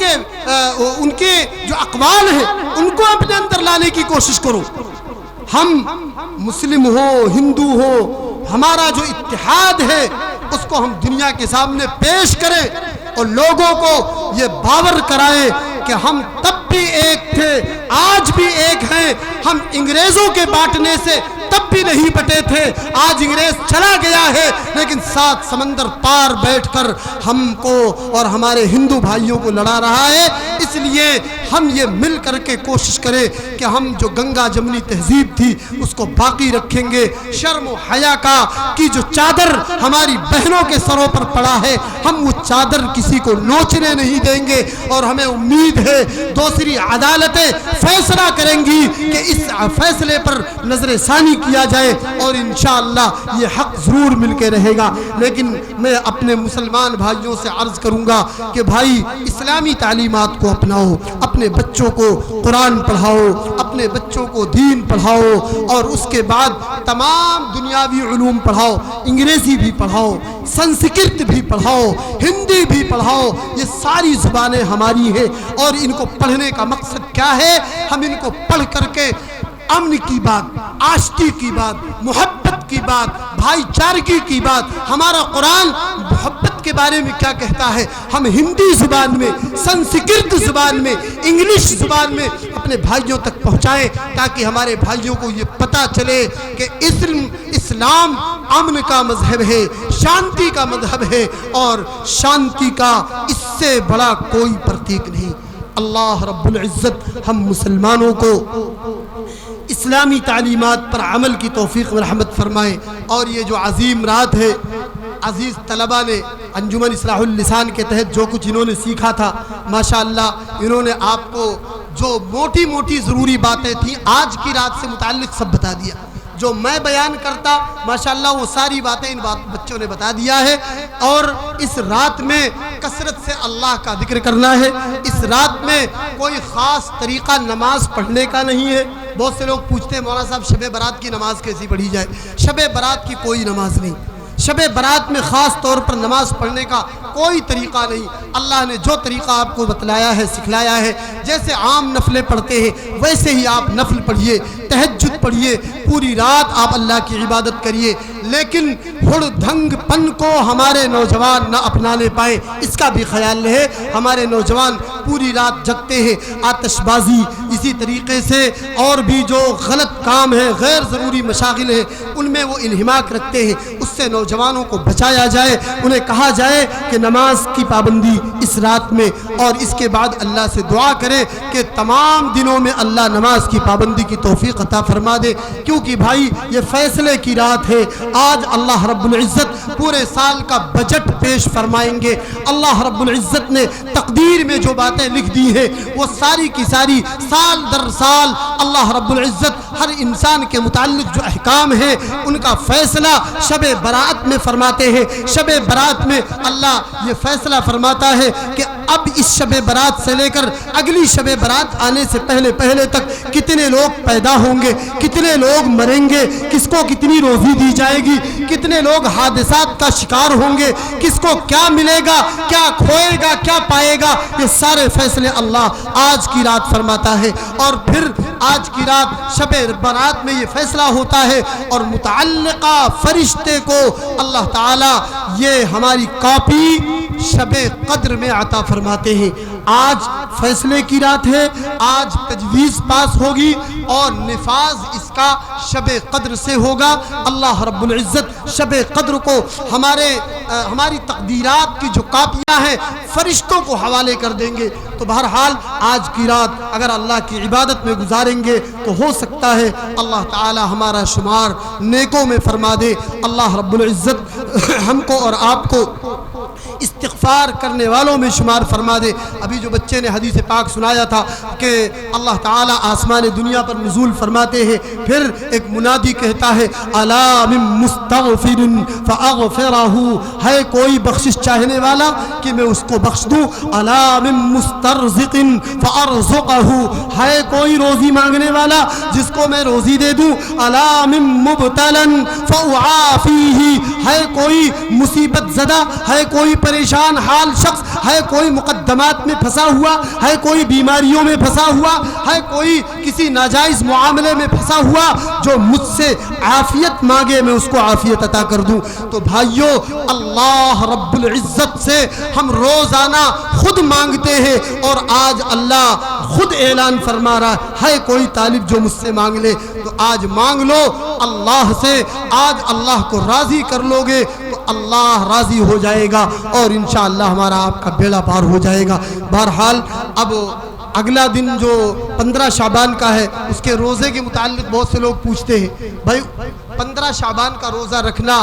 کے جو اقوال ہیں ان کو اپنے اندر لانے کی کوشش کرو۔ ہم مسلم ہو، ہندو ہو، ہمارا جو اتحاد ہے اس کو ہم دنیا کے سامنے پیش کریں اور لوگوں کو یہ باور کرائیں کہ ہم تب بھی ایک تھے، آج بھی ایک ہیں۔ ہم انگریزوں کے بانٹنے سے تب بھی نہیں بٹے تھے، آج انگریز چلا گیا ہے لیکن 7 سمندر پار بیٹھ کر ہم کو اور ہمارے ہندو بھائیوں کو لڑا رہا ہے۔ اس لیے ہم یہ مل کر کے کوشش کریں کہ ہم جو گنگا جمنی تہذیب تھی اس کو باقی رکھیں گے۔ شرم و حیا کی جو چادر ہماری بہنوں کے سروں پر پڑا ہے، ہم وہ چادر کسی کو نوچنے نہیں دیں گے، اور ہمیں امید ہے دوسری عدالتیں فیصلہ کریں گی کہ اس فیصلے پر نظر ثانی کیا جائے، اور انشاءاللہ یہ حق ضرور مل کے رہے گا۔ لیکن میں اپنے مسلمان بھائیوں سے عرض کروں گا کہ بھائی اسلامی تعلیمات کو اپناؤ، اپنے بچوں کو قرآن پڑھاؤ، اپنے بچوں کو دین پڑھاؤ، اور اس کے بعد تمام دنیاوی علوم پڑھاؤ، انگریزی بھی پڑھاؤ، سنسکرت بھی پڑھاؤ، ہندی بھی پڑھاؤ۔ یہ ساری زبانیں ہماری ہیں، اور ان کو پڑھنے کا مقصد کیا ہے؟ ہم ان کو پڑھ کر کے امن کی بات، آشتی کی بات، محبت کی بات، بھائی چارگی کی بات، ہمارا قرآن محبت کے بارے میں کیا کہتا ہے، ہم ہندی زبان میں، سنسکرت زبان میں، انگلش زبان میں اپنے بھائیوں تک پہنچائیں، تاکہ ہمارے بھائیوں کو یہ پتہ چلے کہ اسلام امن کا مذہب ہے، شانتی کا مذہب ہے، اور شانتی کا اس سے بڑا کوئی پرتیک نہیں۔ اللہ رب العزت ہم مسلمانوں کو اسلامی تعلیمات پر عمل کی توفیق و رحمت فرمائے، اور یہ جو عظیم رات ہے، عزیز طلبہ نے انجمن اصلاح اللسان کے تحت جو کچھ انہوں نے سیکھا تھا، ماشاءاللہ انہوں نے آپ کو جو موٹی موٹی ضروری باتیں تھیں آج کی رات سے متعلق سب بتا دیا۔ جو میں بیان کرتا ماشاءاللہ وہ ساری باتیں ان بچوں نے بتا دیا ہے، اور اس رات میں کثرت سے اللہ کا ذکر کرنا ہے۔ اس رات میں کوئی خاص طریقہ نماز پڑھنے کا نہیں ہے۔ بہت سے لوگ پوچھتے ہیں مولانا صاحب شب برات کی نماز کیسی پڑھی جائے؟ شب برات کی کوئی نماز نہیں، شب برات میں خاص طور پر نماز پڑھنے کا کوئی طریقہ نہیں. اللہ نے جو طریقہ آپ کو بتلایا ہے سکھلایا ہے, جیسے عام نفلیں پڑھتے ہیں ویسے ہی آپ نفل پڑھیے, تہجد پڑھیے, پوری رات آپ اللہ کی عبادت کریے. لیکن ہڑ دھنگ پن کو ہمارے نوجوان نہ اپنانے پائے, اس کا بھی خیال رہے. ہمارے نوجوان پوری رات جگتے ہیں, آتش بازی, اسی طریقے سے اور بھی جو غلط کام ہیں, غیر ضروری مشاغل ہیں, ان میں وہ انہماک رکھتے ہیں. اس سے نوجوانوں کو بچایا جائے. انہیں کہا جائے کہ نماز کی پابندی اس رات میں, اور اس کے بعد اللہ سے دعا کرے کہ تمام دنوں میں اللہ نماز کی پابندی کی توفیق عطا فرما دے. کیونکہ بھائی یہ فیصلے کی رات ہے. آج اللہ رب العزت پورے سال کا بجٹ پیش فرمائیں گے. اللہ رب العزت نے تقدیر میں جو باتیں لکھ دی ہیں وہ ساری کی ساری سال در سال اللہ رب العزت ہر انسان کے متعلق جو احکام ہیں ان کا فیصلہ شب برات میں فرماتے ہیں. شب برات میں اللہ یہ فیصلہ فرماتا ہے کہ اب اس شب برات سے لے کر اگلی شب برات آنے سے پہلے پہلے تک کتنے لوگ پیدا ہوں گے, کتنے لوگ مریں گے, کس کو کتنی روزی دی جائے گی, کتنے لوگ حادثات کا شکار ہوں گے, کس کو کیا ملے گا, کیا کھوئے گا, کیا پائے گا, یہ سارے فیصلے اللہ آج کی رات فرماتا ہے. اور پھر آج کی رات شب برات میں یہ فیصلہ ہوتا ہے اور متعلقہ فرشتے کو اللہ تعالی یہ ہماری کاپی شب قدر میں عطا فرماتے ہیں. آج فیصلے کی رات ہے, آج تجویز پاس ہوگی اور نفاذ اس کا شب قدر سے ہوگا. اللہ رب العزت شب قدر کو ہماری تقدیرات کی جو کاپیاں ہیں فرشتوں کو حوالے کر دیں گے. تو بہرحال آج کی رات اگر اللہ کی عبادت میں گزاریں گے تو ہو سکتا ہے اللہ تعالی ہمارا شمار نیکوں میں فرما دے. اللہ رب العزت ہم کو اور آپ کو استغفار کرنے والوں میں شمار فرما دے. ابھی جو بچے نے حدیث پاک سنایا تھا کہ اللہ تعالیٰ آسمان دنیا پر نزول فرماتے ہیں, پھر ایک منادی کہتا ہے الا من مستغفر فاغفرہ, ہے کوئی بخشش چاہنے والا کہ میں اس کو بخش دوں. الا من مسترزق فارزقہ, ہے کوئی روزی مانگنے والا جس کو میں روزی دے دوں. الا من مبتلا فاعافیہ, ہے کوئی مصیبت زدہ, ہے کوئی پریشان حال شخص, ہے کوئی مقدمات میں پھنسا ہوا, ہے کوئی بیماریوں میں پھنسا ہوا, ہے کوئی کسی ناجائز معاملے میں پھنسا ہوا, جو مجھ سے عافیت مانگے میں اس کو عافیت عطا کر دوں. تو بھائیو اللہ رب العزت سے ہم روزانہ خود مانگتے ہیں اور آج اللہ خود اعلان فرما رہا ہے کوئی طالب جو مجھ سے مانگ لے تو آج مانگ لو اللہ سے. آج اللہ کو راضی کر لو گے تو اللہ راضی ہو جائے گا اور انشاءاللہ ہمارا آپ کا بیڑا پار ہو جائے گا. بہرحال اب اگلا دن جو 15 شعبان کا ہے اس کے روزے کے متعلق بہت سے لوگ پوچھتے ہیں. بھائی 15 شعبان کا روزہ رکھنا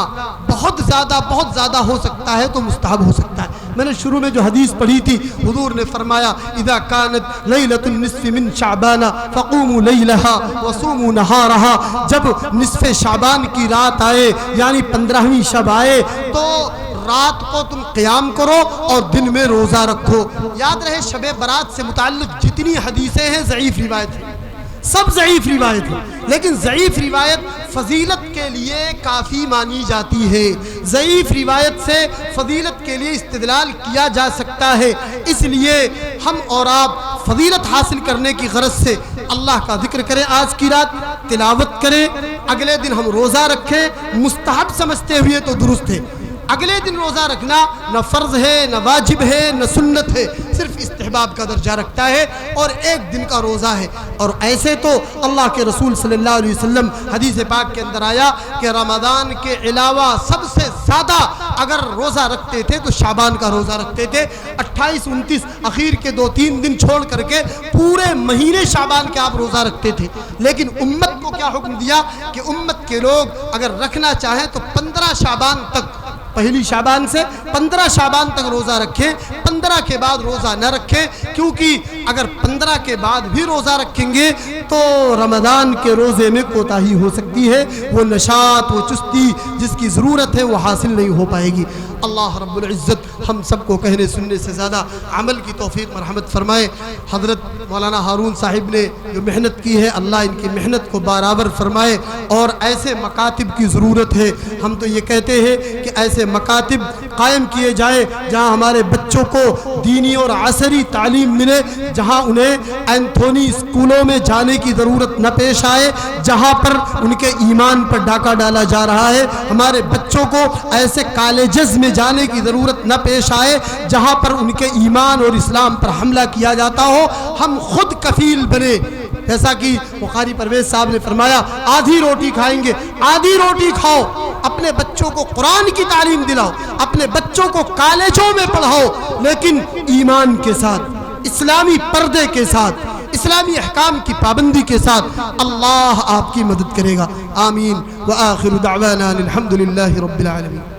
بہت زیادہ ہو سکتا ہے تو مستحب ہو سکتا ہے. میں نے شروع میں جو حدیث پڑھی تھی حضور نے فرمایا اذا كانت لیلۃ النصف من شعبان فقوموا لیلها وصوموا نهارها, جب نصف شعبان کی رات آئے یعنی 15ویں شب آئے تو رات کو تم قیام کرو اور دن میں روزہ رکھو. یاد رہے شب برات سے متعلق جتنی حدیثیں ہیں ضعیف روایت ہیں, سب ضعیف روایت ہیں, لیکن ضعیف روایت فضیلت کے لیے کافی مانی جاتی ہے. ضعیف روایت سے فضیلت کے لیے استدلال کیا جا سکتا ہے. اس لیے ہم اور آپ فضیلت حاصل کرنے کی غرض سے اللہ کا ذکر کریں, آج کی رات تلاوت کریں, اگلے دن ہم روزہ رکھیں. مستحب سمجھتے ہوئے تو درست ہے, اگلے دن روزہ رکھنا نہ فرض ہے نہ واجب ہے نہ سنت ہے, صرف استحباب کا درجہ رکھتا ہے اور ایک دن کا روزہ ہے. اور ایسے تو اللہ کے رسول صلی اللہ علیہ وسلم حدیث پاک کے اندر آیا کہ رمضان کے علاوہ سب سے زیادہ اگر روزہ رکھتے تھے تو شعبان کا روزہ رکھتے تھے. 28 29 اخیر کے 2-3 دن چھوڑ کر کے پورے مہینے شعبان کے آپ روزہ رکھتے تھے. لیکن امت کو کیا حکم دیا کہ امت کے لوگ اگر رکھنا چاہیں تو 15 شعبان تک, پہلی شعبان سے 15 شعبان تک روزہ رکھیں, 15 کے بعد روزہ نہ رکھیں, کیونکہ اگر 15 کے بعد بھی روزہ رکھیں گے تو رمضان کے روزے میں کوتاہی ہو سکتی ہے، وہ نشاط، وہ چستی جس کی ضرورت ہے وہ حاصل نہیں ہو پائے گی۔ اللہ رب العزت ہم سب کو کہنے سننے سے زیادہ عمل کی توفیق مرحمت فرمائے۔ حضرت مولانا ہارون صاحب نے جو محنت کی ہے، اللہ ان کی محنت کو برابر فرمائے، اور ایسے مکاتب کی ضرورت ہے۔ ہم تو یہ کہتے ہیں کہ ایسے مکاتب قائم کیے جائیں جہاں ہمارے بچوں کو دینی اور عصری تعلیم ملے، جہاں انہیں اینتھونی اسکولوں میں جانے کی ضرورت نہ پیش آئے جہاں پر ان کے ایمان پر ڈاکہ ڈالا جا رہا ہے۔ ہمارے بچوں کو ایسے کالجز میں جانے کی ضرورت نہ پیش آئے جہاں پر ان کے ایمان اور اسلام پر حملہ کیا جاتا ہو۔ ہم خود کفیل بنے، جیسا کہ بخاری پرویز صاحب نے فرمایا آدھی روٹی کھائیں گے، آدھی روٹی کھاؤ، اپنے بچوں کو قرآن کی تعلیم دلاؤ، اپنے بچوں کو کالجوں میں پڑھاؤ، لیکن ایمان کے ساتھ، اسلامی پردے کے ساتھ، اسلامی احکام کی پابندی کے ساتھ۔ اللہ آپ کی مدد کرے گا۔ آمین۔ وآخر دعوانا الحمدللہ رب العالمین۔